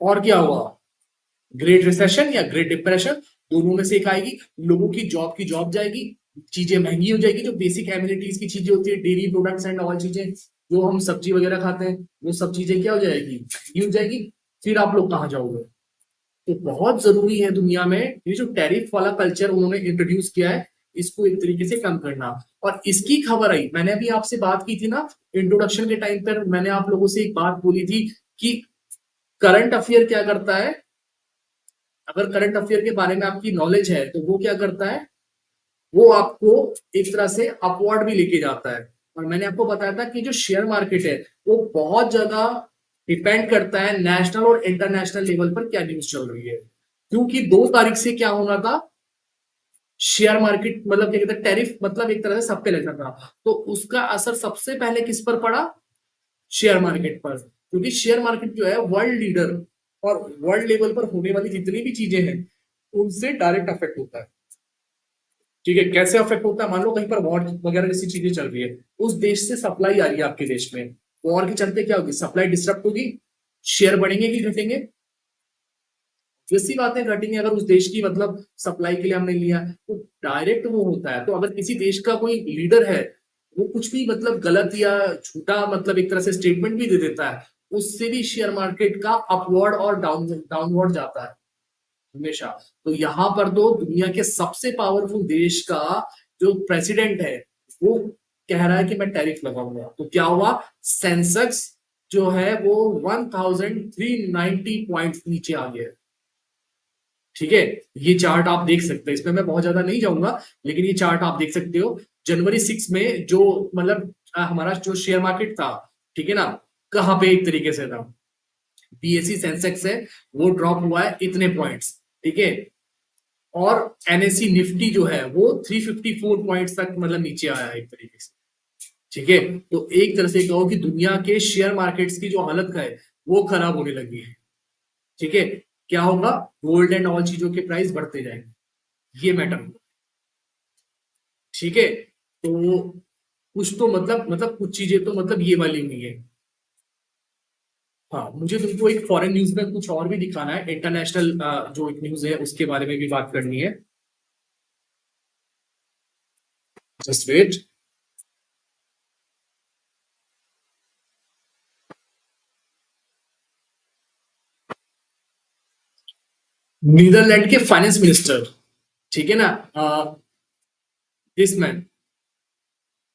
और क्या होगा? ग्रेट रिसेशन या ग्रेट डिप्रेशन, दोनों में से एक आएगी। लोगों की जॉब जाएगी, चीजें महंगी हो जाएगी, जो बेसिक एमिनिटीज की चीजें होती है, डेयरी प्रोडक्ट्स एंड ऑल चीजें, जो हम सब्जी वगैरह खाते हैं, वो सब चीजें क्या हो जाएगी? महंगी हो जाएगी। फिर आप लोग कहाँ जाओगे? तो बहुत जरूरी है दुनिया में ये जो टैरिफ वाला कल्चर उन्होंने इंट्रोड्यूस किया है, इसको एक तरीके से कम करना। और इसकी खबर आई, मैंने अभी आपसे बात की थी ना इंट्रोडक्शन के टाइम पर, मैंने आप लोगों से एक बात बोली थी कि करंट अफेयर क्या करता है। अगर करंट अफेयर के बारे में आपकी नॉलेज है तो वो क्या करता है, वो आपको एक तरह से अपवर्ड भी लेके जाता है। और मैंने आपको बताया था कि जो शेयर मार्केट है वो बहुत ज्यादा डिपेंड करता है नेशनल और इंटरनेशनल लेवल पर क्या न्यूज चल रही है। क्योंकि 2 तारीख से क्या होना था, शेयर मार्केट मतलब क्या कहते हैं, टैरिफ मतलब एक तरह से सब पे लगा था, तो उसका असर सबसे पहले किस पर पड़ा? शेयर मार्केट पर। क्योंकि शेयर मार्केट जो है वर्ल्ड लीडर, और वर्ल्ड लेवल पर होने वाली जितनी भी चीजें हैं उनसे डायरेक्ट अफेक्ट होता है। ठीक है, कैसे अफेक्ट होता है? मान लो कहीं पर वॉर वगैरह जैसी चीजें चल रही है, उस देश से सप्लाई आ रही है आपके देश में, वॉर के चलते क्या होगी? सप्लाई डिस्टर्ब होगी, शेयर बढ़ेंगे कि घटेंगे? जैसी बातें घटेंगे। अगर उस देश की मतलब सप्लाई के लिए हमने लिया तो डायरेक्ट वो होता है। तो अगर किसी देश का कोई लीडर है, वो कुछ भी मतलब गलत या झूठा मतलब एक तरह से स्टेटमेंट भी दे देता है, उससे भी शेयर मार्केट का अपवर्ड और डाउनवर्ड जाता है हमेशा। तो यहाँ पर तो दुनिया के सबसे पावरफुल देश का जो प्रेसिडेंट है वो कह रहा है कि मैं टैरिफ लगाऊंगा, तो क्या हुआ? सेंसेक्स जो है वो 1390 पॉइंट नीचे आ गया। ठीक है, ये चार्ट आप देख सकते हैं, इसमें मैं बहुत ज्यादा नहीं जाऊंगा, लेकिन ये चार्ट आप देख सकते हो। जनवरी 6 में जो मतलब हमारा जो शेयर मार्केट था, ठीक है ना, कहाँ पे एक तरीके से था, बीएसई सेंसेक्स है वो ड्रॉप हुआ है इतने पॉइंट्स। ठीक है, और एनएससी निफ्टी जो है वो 354 पॉइंट्स तक मतलब नीचे आया है एक तरीके से। ठीक है, तो एक तरह से कहो कि दुनिया के शेयर मार्केट्स की जो हालत है वो खराब होने लगी है। ठीक है, क्या होगा? गोल्ड एंड ऑल चीजों के प्राइस बढ़ते जाएंगे, ये मैटर होगा। ठीक है, तो कुछ तो मतलब कुछ चीजें तो मतलब ये वाली हुई है। हाँ, मुझे तुमको एक फॉरेन न्यूज में कुछ और भी दिखाना है, इंटरनेशनल जो एक न्यूज है उसके बारे में भी बात करनी है। Just wait. नीदरलैंड के फाइनेंस मिनिस्टर, ठीक है ना, दिस मैन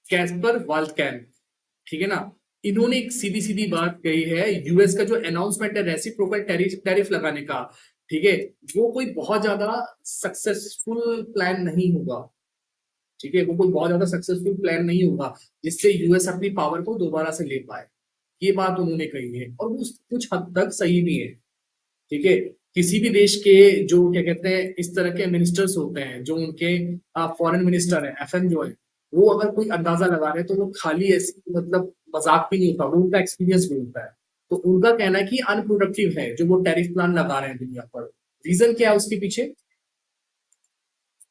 कैस्पर वाल्डकैन, ठीक है ना, इन्होंने एक सीधी सीधी बात कही है, यूएस का जो अनाउंसमेंट है रेसिप्रोकल टैरिफ टैरिफ लगाने का, ठीक है, वो कोई बहुत ज्यादा सक्सेसफुल प्लान नहीं होगा। ठीक है, वो कोई बहुत ज्यादा सक्सेसफुल प्लान नहीं होगा जिससे यूएस अपनी पावर को दोबारा से ले पाए। ये बात उन्होंने कही है और वो कुछ हद तक सही भी है। ठीक है, किसी भी देश के जो क्या कहते हैं इस तरह के मिनिस्टर्स होते हैं, जो उनके फॉरेन मिनिस्टर है, एफएम जो है, वो अगर कोई अंदाजा लगा रहे हैं तो वो खाली ऐसी मतलब मजाक भी नहीं होता, वो उनका एक्सपीरियंस भी होता है। तो उनका कहना है कि अनप्रोडक्टिव है जो वो टैरिफ प्लान लगा रहे हैं दुनिया पर। रीजन क्या है उसके पीछे?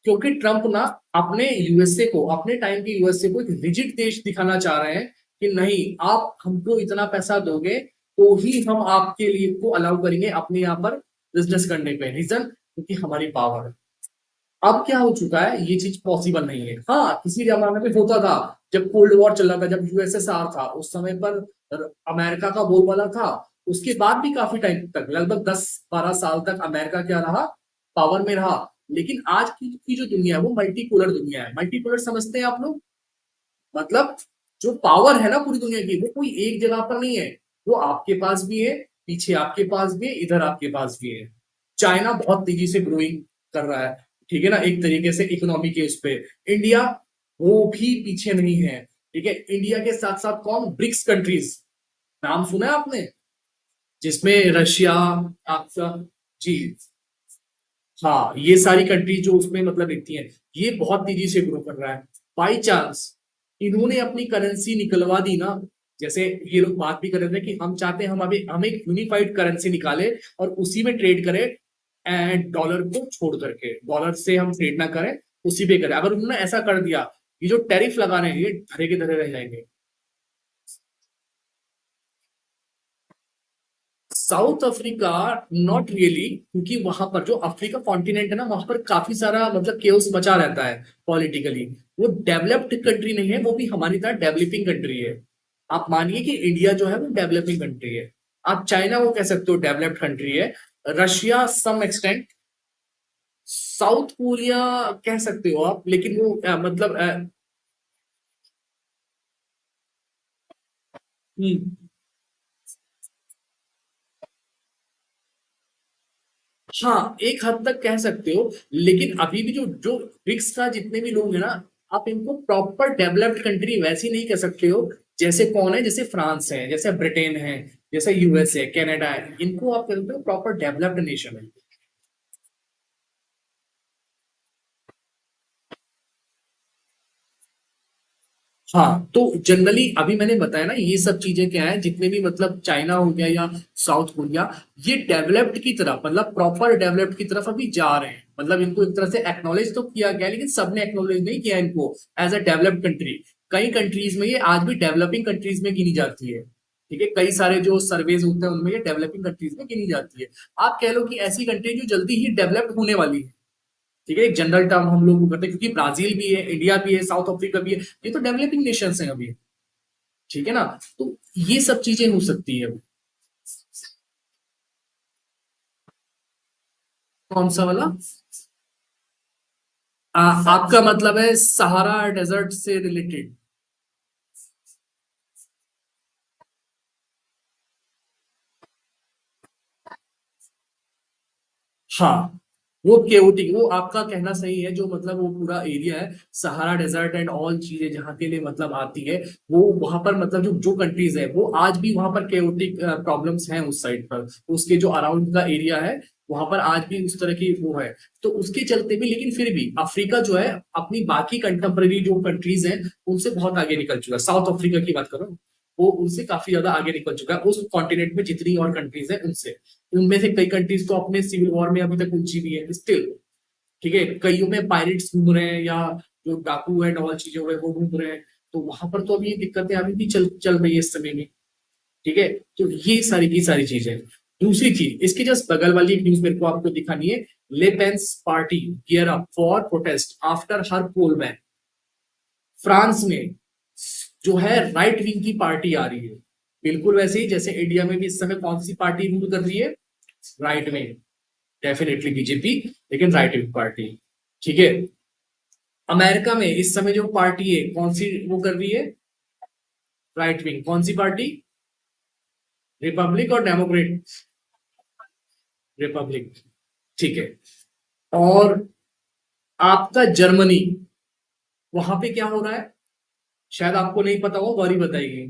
क्योंकि ट्रम्प ना अपने यूएसए को, अपने टाइम के यूएसए को एक रिजिड देश दिखाना चाह रहे हैं कि नहीं, आप हमको इतना पैसा दोगे तो ही हम आपके लिए को अलाउ करेंगे अपने यहाँ पर बिजनेस करने पे। रीजन? क्योंकि हमारी पावर है। अब क्या हो चुका है, ये चीज पॉसिबल नहीं है। हाँ, किसी जमाने में होता था, जब कोल्ड वॉर चल रहा था, जब यूएसएसआर था, उस समय पर अमेरिका का बोलबाला था। उसके बाद भी काफी टाइम तक, लगभग 10-12 साल तक अमेरिका क्या रहा, पावर में रहा। लेकिन आज की जो दुनिया है वो मल्टीपोलर दुनिया है। मल्टीपोलर समझते हैं आप लोग? मतलब जो पावर है ना पूरी दुनिया की, वो कोई एक जगह पर नहीं है। वो आपके पास भी है, पीछे आपके पास भी है, इधर आपके पास भी है। चाइना बहुत तेजी से ग्रोइंग कर रहा है, ठीक है ना, एक तरीके से इकोनॉमी के उस पे। इंडिया वो भी पीछे नहीं है, ठीक है। इंडिया के साथ साथ कौन? ब्रिक्स कंट्रीज, नाम सुना है आपने? जिसमें रशिया, आपका, जी, हाँ, ये सारी कंट्री जो उसमें मतलब दिखती हैं, ये बहुत तेजी से ग्रो कर रहा है। बाई चांस इन्होंने अपनी करेंसी निकलवा दी ना, जैसे ये लोग बात भी कर रहे थे कि हम चाहते हैं हम एक यूनिफाइड करेंसी निकाले और उसी में ट्रेड करें, एंड डॉलर को छोड़ करके, डॉलर से हम ट्रेड ना करें, उसी पे करें। अगर उन्होंने ऐसा कर दिया, ये जो टैरिफ लगा रहे हैं ये धरे के धरे रह जाएंगे। साउथ अफ्रीका, नॉट रियली, क्योंकि वहां पर जो अफ्रीका कॉन्टिनेंट है ना, वहां पर काफी सारा मतलब केओस मचा रहता है पॉलिटिकली। वो डेवलप्ड कंट्री नहीं है, वो भी हमारी तरह डेवलपिंग कंट्री है। आप मानिए कि इंडिया जो है वो डेवलपिंग कंट्री है। आप चाइना को कह सकते हो डेवलप्ड कंट्री है, Russia some extent, South Korea कह सकते हो आप, लेकिन वो मतलब हम्म, हाँ, एक हद तक कह सकते हो। लेकिन अभी भी जो जो ब्रिक्स का जितने भी लोग हैं ना, आप इनको प्रॉपर डेवलप्ड कंट्री वैसी नहीं कह सकते हो। जैसे कौन है? जैसे फ्रांस है, जैसे ब्रिटेन है, जैसे यूएस है, कनाडा है, इनको आप कहते हो प्रॉपर डेवलप्ड नेशन है। हाँ, तो जनरली अभी मैंने बताया ना, ये सब चीजें क्या है, जितने भी मतलब चाइना हो गया या साउथ कोरिया, ये डेवलप्ड की तरफ, मतलब प्रॉपर डेवलप्ड की तरफ अभी जा रहे हैं। मतलब इनको एक तरह से एक्नॉलेज तो किया गया, लेकिन सबने एक्नॉलेज नहीं किया इनको एज अ डेवलप्ड कंट्री। कई कंट्रीज में ये आज भी डेवलपिंग कंट्रीज में गिनी जाती है, ठीक है। कई सारे जो सर्वेज होते हैं उनमें ये डेवलपिंग कंट्रीज में गिनी जाती है। आप कह लो कि ऐसी कंट्री जो जल्दी ही डेवलप्ड होने वाली है, ठीक है। एक जनरल टर्म हम लोग करते हैं, क्योंकि ब्राजील भी है, इंडिया भी है, साउथ अफ्रीका भी है, ये तो डेवलपिंग नेशंस हैं अभी, ठीक है ना। तो ये सब चीजें हो सकती है। कौन सा वाला? आपका मतलब है सहारा डेजर्ट से रिलेटेड? हाँ, वो केओटिक, वो आपका कहना सही है, जो मतलब वो पूरा एरिया है सहारा डेजर्ट एंड ऑल चीजें जहाँ के लिए मतलब आती है, वो वहां पर मतलब जो जो कंट्रीज है वो आज भी वहां पर केओटिक प्रॉब्लम्स हैं उस साइड पर। उसके जो अराउंड का एरिया है वहां पर आज भी उस तरह की वो है। तो उसके चलते भी, लेकिन फिर भी अफ्रीका जो है अपनी बाकी कंटेम्पररी जो कंट्रीज हैं उनसे बहुत आगे निकल चुका है। साउथ अफ्रीका की बात करो, वो उनसे काफी ज्यादा आगे निकल चुका है, उस कॉन्टिनेंट में जितनी और कंट्रीज हैं उनसे। उनमें से कई कंट्रीज तो अपने सिविल वॉर में अभी तक उलझी भी है स्टिल, ठीक है। कईयों में पायरेट्स घूम रहे हैं, या जो डाकू एंड ऑल चीजें हुए वो घूम रहे हैं। तो वहां पर तो अभी ये दिक्कतें अभी भी चल चल रही है इस समय में, ठीक है। तो ये सारी की सारी चीजें। दूसरी चीज, इसके जस्ट बगल वाली एक न्यूज मेरे को आपको दिखानी है। Le Pen's party gear up for protest after her poll ban. France में जो है राइट विंग की पार्टी आ रही है, बिल्कुल वैसे ही जैसे इंडिया में भी इस समय कौन सी पार्टी रूल कर रही है? राइट विंग, डेफिनेटली बीजेपी, लेकिन राइट विंग पार्टी, ठीक है। अमेरिका में इस समय जो पार्टी है कौन सी वो कर रही है? Right wing. कौन सी पार्टी? रिपब्लिक और डेमोक्रेट? रिपब्लिक, ठीक है। और आपका जर्मनी, वहां पे क्या हो रहा है? शायद आपको नहीं पता हो, गौरी बताइए।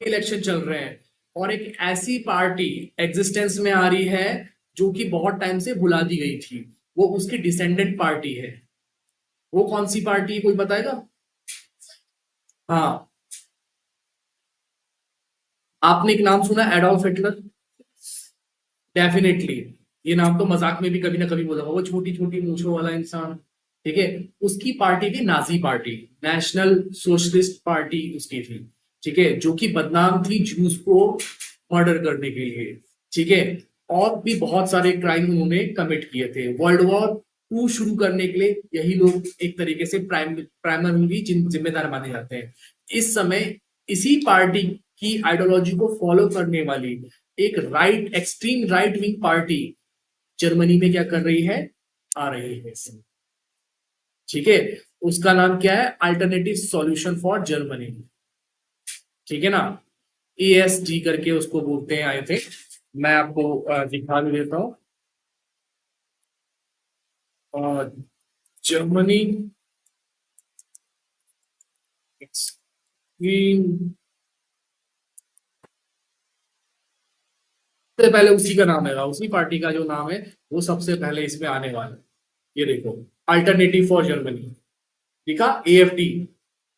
इलेक्शन चल रहे हैं, और एक ऐसी पार्टी एग्जिस्टेंस में आ रही है जो कि बहुत टाइम से भुला दी गई थी, वो उसकी डिसेंडेंट पार्टी है। वो कौन सी पार्टी है, कोई बताएगा? हाँ, आपने एक नाम सुना, एडोल्फ हिटलर? डेफिनेटली। ये नाम तो मजाक में भी कभी ना कभी बोला होगा, वो छोटी छोटी मूछों वाला इंसान। ठीक है। उसकी पार्टी थी Nazi party, national socialist party उसकी थी। ठीक है, जो कि बदनाम थी जूस को मर्डर करने के लिए। ठीक है। और भी बहुत सारे क्राइम उन्होंने कमिट किए थे। वर्ल्ड वॉर 2 शुरू करने के लिए यही लोग एक तरीके से प्राइमरी जिम्मेदार माने जाते हैं। इस समय इसी पार्टी की आइडियोलॉजी को फॉलो करने वाली एक extreme right wing party Germany में क्या कर रही है, आ रही है। ठीक है। उसका नाम क्या है? Alternative solution for Germany. ठीक है ना? ASG करके उसको बोलते हैं, आई थिंक। मैं आपको दिखा भी देता हूँ। जर्मनी एक्सट्रीम, सबसे पहले उसी का नाम है, उसी पार्टी का जो नाम है वो सबसे पहले इसमें आने वाला है। ये देखो, अल्टरनेटिव फॉर जर्मनी लिखा, AFD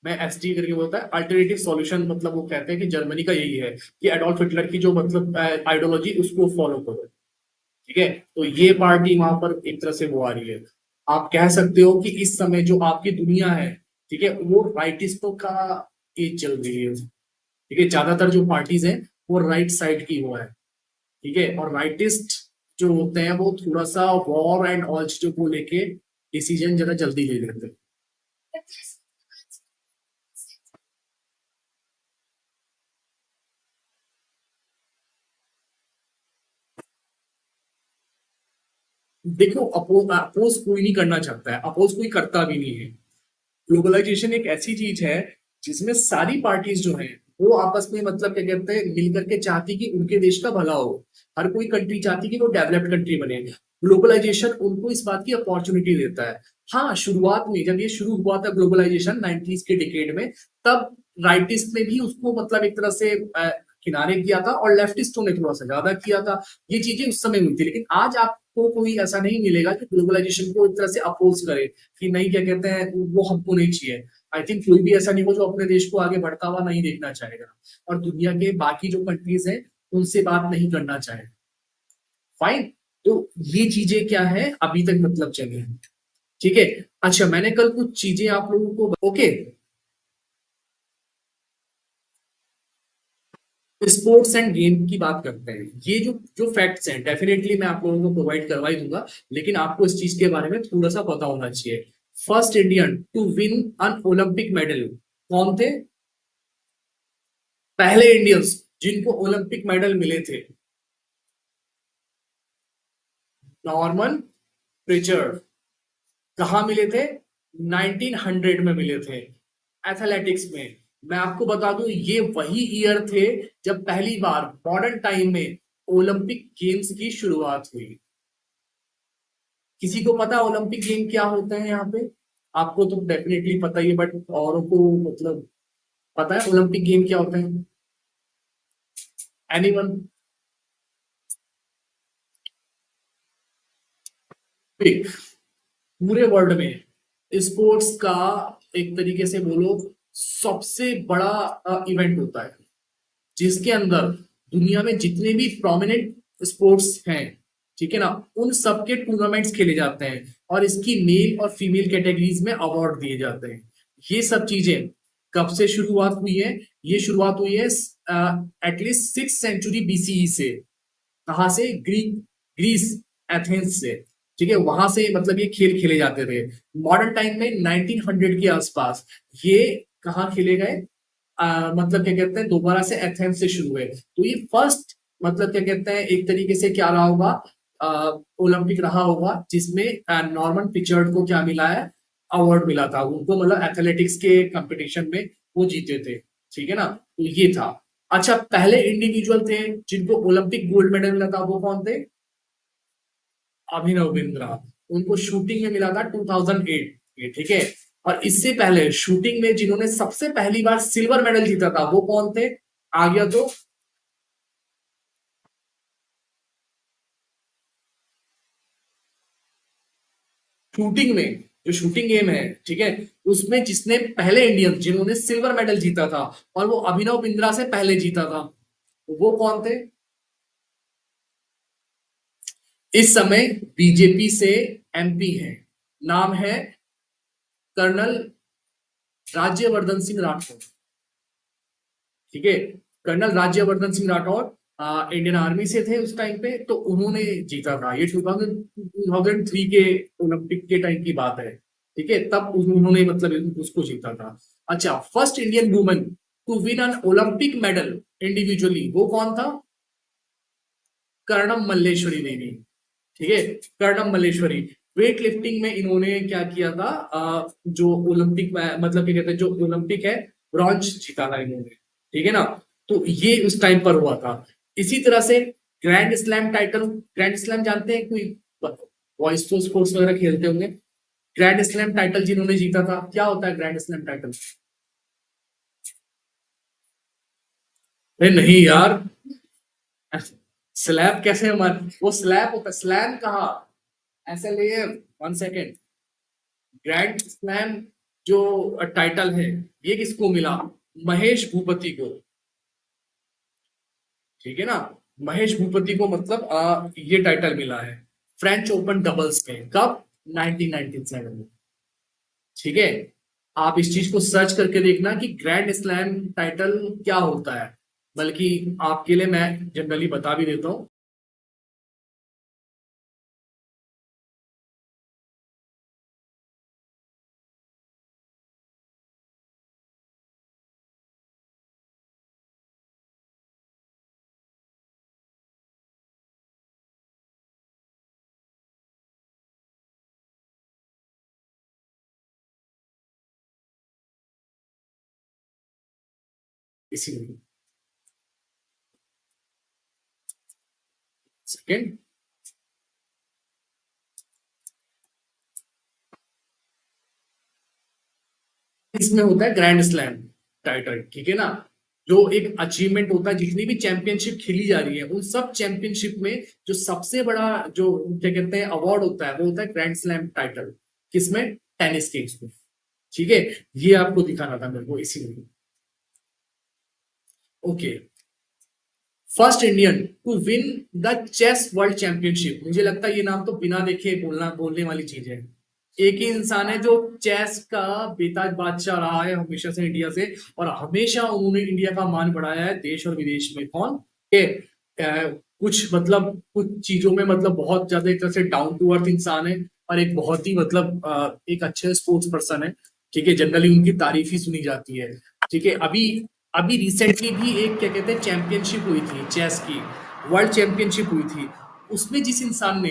में SD करके बोलता है, अल्टरनेटिव सॉल्यूशन। मतलब वो कहते हैं कि जर्मनी का यही है कि एडोल्फ हिटलर की जो मतलब आइडियोलॉजी उसको फॉलो करो। ठीक है। तो ये पार्टी वहां पर एक तरह से वो आ रही है। आप कह सकते हो कि इस समय जो आपकी दुनिया है, ठीक है, वो राइटिस्टों का एज चल रही है। ठीक है, ज्यादातर जो पार्टीज हैं वो राइट साइड की वो है। ठीक है। और राइटिस्ट जो होते हैं वो थोड़ा सा वॉर एंड ऑल चीजों को लेके डिसीजन जरा जल्दी ले लेते हैं। देखो, अपोज कोई नहीं करना चाहता है, अपोज कोई करता भी नहीं है। ग्लोबलाइजेशन एक ऐसी चीज है जिसमें सारी पार्टीज जो हैं वो आपस में मतलब क्या कहते हैं, मिलकर के चाहती कि उनके देश का भला हो। हर कोई कंट्री चाहती कि वो डेवलप्ड कंट्री बने। ग्लोबलाइजेशन उनको इस बात की अपॉर्चुनिटी देता है। हाँ, शुरुआत में जब ये शुरू हुआ था ग्लोबलाइजेशन 90s के डिकेड में, तब राइटिस्ट ने भी उसको मतलब एक तरह से किनारे किया था, और लेफ्टिस्टों ने थोड़ा सा ज्यादा किया था। ये चीजें उस समय हुई थी, लेकिन आज आपको कोई ऐसा नहीं मिलेगा कि ग्लोबलाइजेशन को एक तरह से अपोज करे कि नहीं, क्या कहते हैं, वो हमको नहीं चाहिए। आई थिंक कोई भी ऐसा नहीं हो जो अपने देश को आगे बढ़ता हुआ नहीं देखना चाहेगा, और दुनिया के बाकी जो कंट्रीज हैं उनसे बात नहीं करना चाहेगा। फाइन। तो ये चीजें क्या है अभी तक मतलब चली हैं। ठीक है। अच्छा, मैंने कल कुछ चीजें आप लोगों को, ओके, स्पोर्ट्स एंड गेम की बात करते हैं। ये जो जो फैक्ट्स हैं डेफिनेटली मैं आप लोगों को प्रोवाइड करवा ही दूंगा, लेकिन आपको इस चीज के बारे में थोड़ा सा पता होना चाहिए। First Indian to win an Olympic medal कौन थे? पहले इंडियंस जिनको ओलंपिक मेडल मिले थे। Norman Pritchard. कहाँ मिले थे? 1900 में मिले थे, एथलेटिक्स में। मैं आपको बता दूं, ये वही ईयर थे जब पहली बार मॉडर्न टाइम में ओलंपिक गेम्स की शुरुआत हुई। किसी को पता ओलंपिक गेम क्या होते हैं यहाँ पे? आपको तो डेफिनेटली पता ही है, बट औरों को मतलब पता है ओलंपिक गेम क्या होते हैं? एनीवन? पूरे वर्ल्ड में स्पोर्ट्स का एक तरीके से बोलो सबसे बड़ा इवेंट होता है, जिसके अंदर दुनिया में जितने भी प्रोमिनेंट स्पोर्ट्स हैं, ठीक है ना, उन सबके टूर्नामेंट्स खेले जाते हैं, और इसकी मेल और फीमेल कैटेगरीज में अवार्ड दिए जाते हैं। ये सब चीजें कब से शुरुआत हुई है? ये शुरुआत हुई है एटलीस्ट 6th century BCE से। कहाँ से? ग्रीस, एथेंस से। ठीक है, वहां से मतलब ये खेल खेले जाते थे। मॉडर्न टाइम में 1900 के आसपास ये कहाँ खेले गए? मतलब क्या कहते हैं, दोबारा से एथेंस से शुरू हुए। तो ये फर्स्ट मतलब क्या कहते हैं, एक तरीके से क्या रहा होगा, ओलंपिक रहा होगा जिसमें नॉर्मन पिचर्ड को क्या मिला है, अवार्ड मिला था उनको, मतलब एथलेटिक्स के कंपटीशन में वो जीते थे। ठीक है ना? तो ये था। अच्छा, पहले इंडिविजुअल थे जिनको ओलंपिक गोल्ड मेडल मिला था, वो कौन थे? अभिनव बिंद्रा। उनको शूटिंग में मिला था 2008 में। ठीक है। और इससे पहले शूटिंग में जिन्होंने सबसे पहली बार सिल्वर मेडल जीता था वो कौन थे? आ गया तो शूटिंग में, जो शूटिंग गेम है, ठीक है, उसमें जिसने पहले इंडियन जिन्होंने सिल्वर मेडल जीता था और वो अभिनव बिंद्रा से पहले जीता था, वो कौन थे? इस समय बीजेपी से एमपी हैं, नाम है कर्नल राज्यवर्धन सिंह राठौर। ठीक है, colonel Rajyavardhan Singh Rathore Indian Army से थे उस टाइम पे, तो उन्होंने जीता था। ये 2003 के ओलंपिक के टाइम की बात है। ठीक है, तब उन्होंने मतलब उसको जीता था। अच्छा, first Indian woman to win an Olympic medal individually, वो कौन था? कर्णम मल्लेश्वरी देवी। ठीक है, कर्णम मल्लेश्वरी। वेट लिफ्टिंग में इन्होंने क्या किया था, जो ओलंपिक मतलब क्या कहते हैं, जो ओलंपिक है, ब्रॉन्ज जीता था इन्होंने। ठीक है ना, तो ये उस टाइम पर हुआ था। इसी तरह से grand slam title, grand slam जानते हैं कोई? वॉइस तो स्पोर्ट्स वगैरह खेलते होंगे। ग्रैंड स्लैम टाइटल जिन्होंने जीता था, क्या होता है ग्रैंड स्लैम टाइटल? अरे नहीं यार, स्लैब कैसे हमारे, वो स्लैब होता है, स्लैम कहाँ, SLAM, 1 सेकेंड। ग्रैंड स्लैम जो टाइटल है, ये किसको मिला? महेश भूपति को। ठीक है ना, महेश भूपति को मतलब ये टाइटल मिला है फ्रेंच ओपन डबल्स में। कब? 1997 में। ठीक है, आप इस चीज को सर्च करके देखना कि ग्रैंड स्लैम टाइटल क्या होता है, बल्कि आपके लिए मैं जनरली बता भी देता हूँ। इसीलिए सेकेंड, इसमें होता है ग्रैंड स्लैम टाइटल। ठीक है ना, जो एक अचीवमेंट होता है, जितनी भी चैंपियनशिप खेली जा रही है उन सब चैंपियनशिप में जो सबसे बड़ा जो क्या कहते हैं अवार्ड होता है, वो होता है ग्रैंड स्लैम टाइटल। किसमें? टेनिस के इसमें। ठीक है, ये आपको दिखाना था मेरे को इसीलिए। Okay, first Indian to win the chess world championship. मुझे लगता है ये नाम तो बिना देखे बोलने वाली चीज है। एक ही इंसान है जो चेस का बेताज बादशाह रहा है हमेशा से इंडिया से, और हमेशा उन्होंने इंडिया का मान बढ़ाया है देश और विदेश में। कौन के? कुछ मतलब कुछ चीजों में मतलब बहुत ज्यादा एक तरह से डाउन टू अर्थ इंसान है, और एक बहुत ही मतलब एक अच्छे स्पोर्ट्स पर्सन है। ठीक है, जनरली उनकी तारीफ ही सुनी जाती है। ठीक है, अभी अभी रिसेंटली भी एक क्या कहते हैं चैंपियनशिप हुई थी चेस की, वर्ल्ड चैंपियनशिप हुई थी। उसमें जिस इंसान ने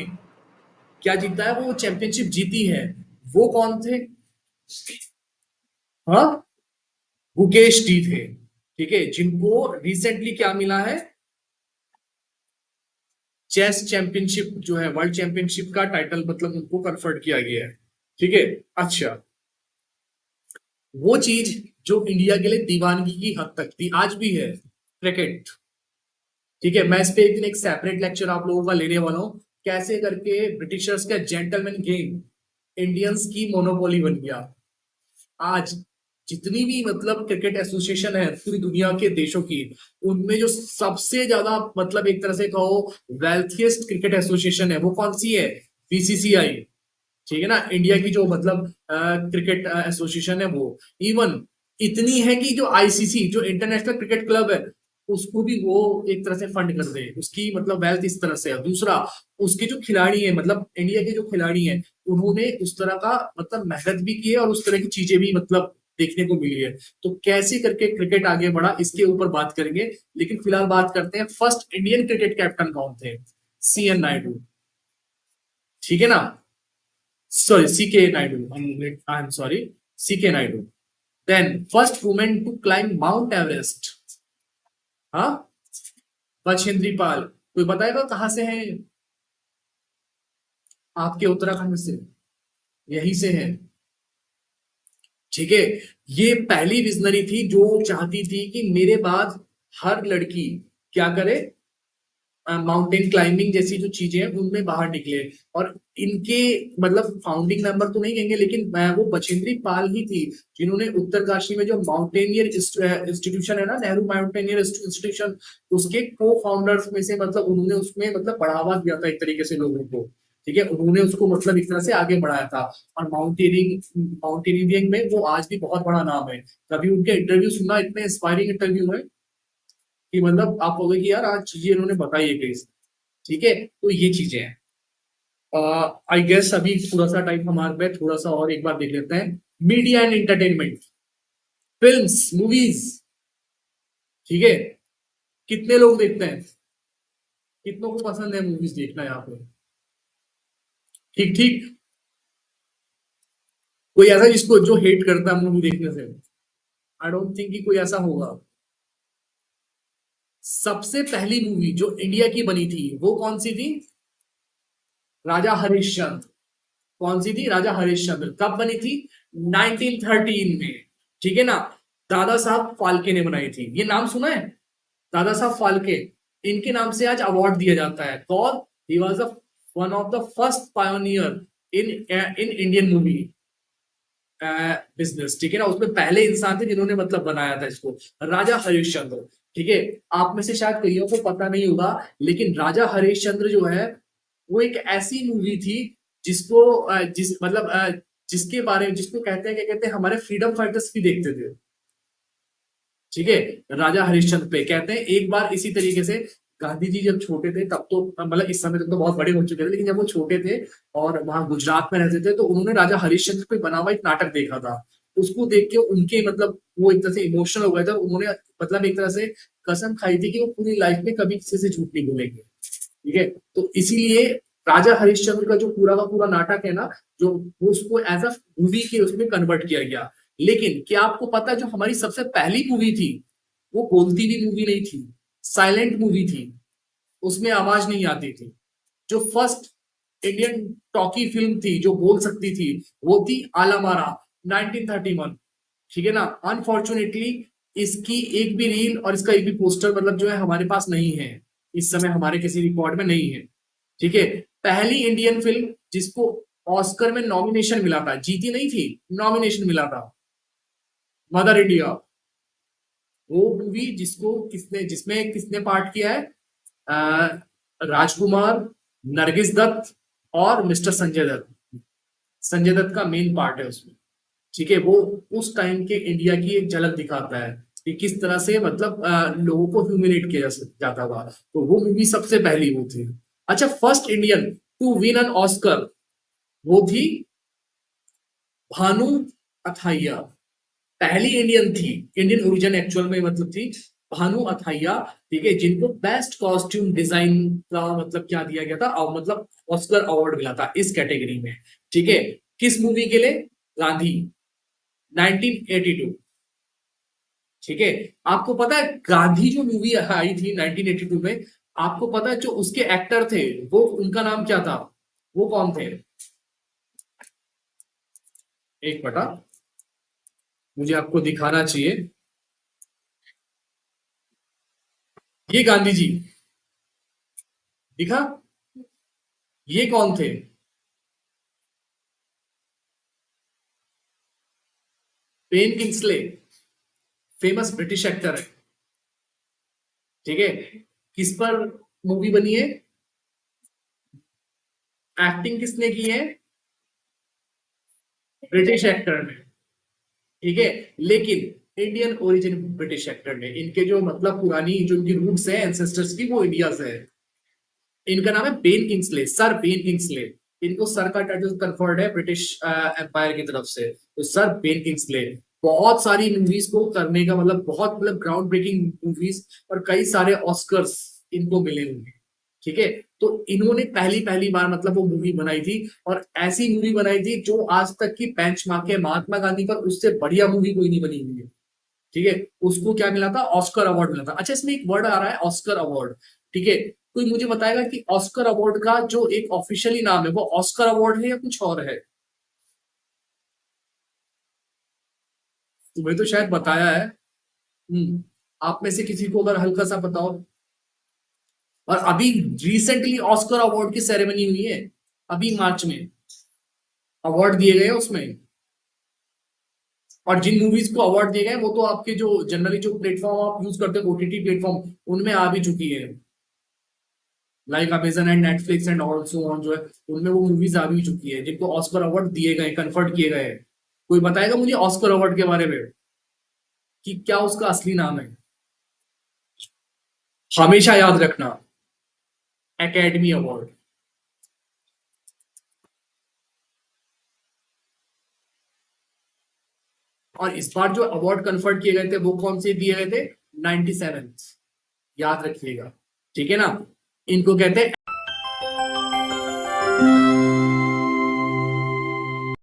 क्या जीता है, वो चैंपियनशिप जीती है, वो कौन थे? हाँ, मुकेश टी थे। ठीक है, जिनको रिसेंटली क्या मिला है, चेस चैंपियनशिप जो है वर्ल्ड चैंपियनशिप का टाइटल मतलब उनको कन्फर्ट किया गया है। ठीक है, अच्छा, वो चीज जो इंडिया के लिए दीवानगी की हद तक थी, आज भी है, क्रिकेट। ठीक है, मैं इस पे एक दिन एक सेपरेट लेक्चर आप लोगों का लेने वाला हूँ, कैसे करके ब्रिटिशर्स का जेंटलमैन गेम इंडियंस की मोनोपोली बन गया। आज जितनी भी मतलब क्रिकेट एसोसिएशन है पूरी दुनिया के देशों की, उनमें जो सबसे ज्यादा मतलब एक तरह से कहो वेल्थिएस्ट क्रिकेट एसोसिएशन है, वो कौन सी है? BCCI। ठीक है ना, इंडिया की जो मतलब क्रिकेट एसोसिएशन है वो, इवन इतनी है कि जो ICC जो इंटरनेशनल क्रिकेट क्लब है, उसको भी वो एक तरह से फंड कर दे, उसकी मतलब वेल्थ इस तरह से है। दूसरा, उसके जो खिलाड़ी है मतलब इंडिया के जो खिलाड़ी हैं, उन्होंने उस तरह का मतलब मेहनत भी की है और उस तरह की चीजें भी मतलब देखने को मिली है। तो कैसे करके क्रिकेट आगे बढ़ा, इसके ऊपर बात करेंगे। लेकिन फिलहाल बात करते हैं फर्स्ट इंडियन क्रिकेट कैप्टन कौन थे? CN नायडू। ठीक है ना, sorry, CK Naidu. I'm sorry, CK Naidu. Then first woman to climb Mount Everest. हाँ, बछेंद्री पाल। कोई बताएगा कहाँ से है? आपके उत्तराखंड से, यहीं से है। ठीक है, ये पहली विजनरी थी जो चाहती थी कि मेरे बाद हर लड़की क्या करे, माउंटेन क्लाइंबिंग जैसी जो चीजें हैं उनमें बाहर निकले। और इनके मतलब फाउंडिंग मेंबर तो नहीं कहेंगे, लेकिन वो बछेंद्री पाल ही थी जिन्होंने उत्तरकाशी में जो माउंटेनियर इंस्टीट्यूशन है ना, नेहरू माउंटेनियर इंस्टीट्यूशन, उसके को फाउंडर्स में से मतलब उन्होंने उसमें मतलब बढ़ावा दिया था एक तरीके से लोगों को। ठीक है, उन्होंने उसको मतलब एक तरह से आगे बढ़ाया था। और माउंटेनियरिंग में वो आज भी बहुत बड़ा नाम है। कभी उनके इंटरव्यू सुनना, इतने इंस्पायरिंग इंटरव्यू है कि मतलब आप बोलोगे कि यार आज चीजें इन्होंने बताई है कहीं से। ठीक है, तो ये चीजें हैं। आई गेस अभी थोड़ा सा टाइम हमारे पे, थोड़ा सा और एक बार देख लेते हैं। Media and entertainment, films, movies. ठीक है, कितने लोग देखते हैं, कितनों को पसंद है मूवीज देखना यहाँ पे? ठीक ठीक। कोई ऐसा जिसको जो हेट करता है मूवी देखने से? आई डोंट थिंक कि कोई ऐसा होगा। सबसे पहली मूवी जो इंडिया की बनी थी वो कौन सी थी? राजा हरिश्चंद्र। कौन सी थी? राजा हरिश्चंद्र। कब बनी थी? 1913 में। ठीक है ना? दादा साहब फाल्के ने बनाई थी। ये नाम सुना है? दादा साहब फाल्के। इनके नाम से आज अवार्ड दिया जाता है। कौन? He was one of the first pioneer in in Indian movie business. ठीक है ना? उसमें पहले इंसान थे जिन्होंने मतलब बनाया था इसको, राजा हरिश्चंद्र। ठीक है, आप में से शायद कईयों को पता नहीं होगा, लेकिन राजा हरिश्चंद्र जो है वो एक ऐसी मूवी थी जिसको जिसके बारे में, जिसको कहते हैं, क्या कहते हैं, हमारे फ्रीडम फाइटर्स भी देखते थे। ठीक है, राजा हरिश्चंद्र पे कहते हैं एक बार इसी तरीके से गांधी जी जब छोटे थे तब तो मतलब इस समय तक तो बहुत बड़े हो चुके थे, लेकिन जब वो छोटे थे और वहां गुजरात में रहते थे तो उन्होंने राजा हरिश्चंद्र पे बना हुआ एक नाटक देखा था। उसको देख के उनके मतलब वो एक तरह से इमोशनल हो गए थे और उन्होंने मतलब एक तरह से कसम खाई थी कि वो पूरी लाइफ में कभी किसी से झूठ नहीं बोलेंगे। ठीक है, तो इसीलिए राजा हरिश्चंद्र का जो पूरा का पूरा नाटक है ना, जो वो उसको एज अ मूवी के उसमें कन्वर्ट किया गया। लेकिन क्या आपको पता है जो हमारी सबसे पहली मूवी थी वो बोलती हुई मूवी नहीं थी, साइलेंट मूवी थी, उसमें आवाज नहीं आती थी। जो फर्स्ट इंडियन टॉकी फिल्म थी जो बोल सकती थी वो थी आलमारा, 1931। ठीक है ना? अनफॉर्चुनेटली इसकी एक भी रील और इसका एक भी पोस्टर मतलब जो है हमारे पास नहीं है, इस समय हमारे किसी रिकॉर्ड में नहीं है। ठीक है, पहली इंडियन फिल्म जिसको ऑस्कर में नॉमिनेशन मिला था, जीती नहीं थी, नॉमिनेशन मिला था, मदर इंडिया। वो मूवी जिसको किसने जिसमें किसने पार्ट किया है? अ, राजकुमार, नरगिस दत्त और मिस्टर संजय दत्त। संजय दत्त का मेन पार्ट है उसमें। ठीक है, वो उस टाइम के इंडिया की एक झलक दिखाता है कि किस तरह से मतलब लोगों को ह्यूमिलेट किया जाता था। तो वो मूवी सबसे पहली वो थी। अच्छा, first Indian to win an Oscar वो थी भानु अथैया। पहली इंडियन थी, इंडियन ओरिजिन एक्चुअल में मतलब थी भानु अथैया। ठीक है, जिनको बेस्ट कॉस्ट्यूम डिजाइन का मतलब क्या दिया गया था, और मतलब ऑस्कर अवार्ड मिला था इस कैटेगरी में। ठीक है, किस मूवी के लिए? गांधी, 1982। ठीक है, आपको पता है गांधी जो मूवी आई थी 1982 में, आपको पता है जो उसके एक्टर थे वो उनका नाम क्या था? वो कौन थे? एक बटा, मुझे आपको दिखाना चाहिए। ये गांधी जी दिखा? ये कौन थे? Ben Kingsley, famous British actor है। ठीक है, किस पर मूवी बनी है? एक्टिंग किसने की है? ब्रिटिश एक्टर ने। ठीक है, लेकिन इंडियन ओरिजिन ब्रिटिश एक्टर ने। इनके जो मतलब पुरानी जो इनकी रूट्स है एंसेस्टर्स की, वो इंडिया से है। इनका नाम है Ben Kingsley, sir Ben Kingsley. इनको सर का टाइटल कन्फर्ड है ब्रिटिश एम्पायर की तरफ से, तो सर बेन किंग्सले। बहुत सारी मूवीज को करने का मतलब बहुत मतलब ग्राउंड ब्रेकिंग मूवीज और कई सारे ऑस्कर्स इनको मिले होंगे। ठीक है, तो इन्होंने पहली पहली बार मतलब वो मूवी बनाई थी, और ऐसी मूवी बनाई थी जो आज तक की बेंचमार्क है महात्मा गांधी पर, उससे बढ़िया मूवी कोई नहीं बनी हुई है। ठीक है, उसको क्या मिला था? ऑस्कर अवार्ड मिला था। अच्छा, इसमें एक वर्ड आ रहा है ऑस्कर अवार्ड। ठीक है, कोई मुझे बताएगा कि ऑस्कर अवार्ड का जो एक ऑफिशियली नाम है वो ऑस्कर अवार्ड है या कुछ और है? तुम्हें तो शायद बताया है। आप में से किसी को अगर हल्का सा बताओ। और अभी रिसेंटली ऑस्कर अवार्ड की सेरेमनी हुई है, अभी मार्च में अवार्ड दिए गए उसमें। और जिन मूवीज को अवार्ड दिए गए वो तो आपके जो जनरली जो प्लेटफॉर्म आप यूज करते हो ओटीटी प्लेटफॉर्म उनमें आ भी चुकी है, like Amazon and Netflix and also on जो है उनमें वो मूवीज आ भी चुकी है जिनको ऑस्कर अवार्ड दिए गए, कन्फर्ड किए गए हैं। कोई बताएगा मुझे ऑस्कर अवार्ड के बारे में कि क्या उसका असली नाम है? हमेशा याद रखना, एकेडमी अवार्ड। और इस बार जो अवार्ड कन्फर्ड किए गए थे वो कौन से दिए गए थे? 97, याद रखिएगा, ठीक है ना। इनको कहते हैं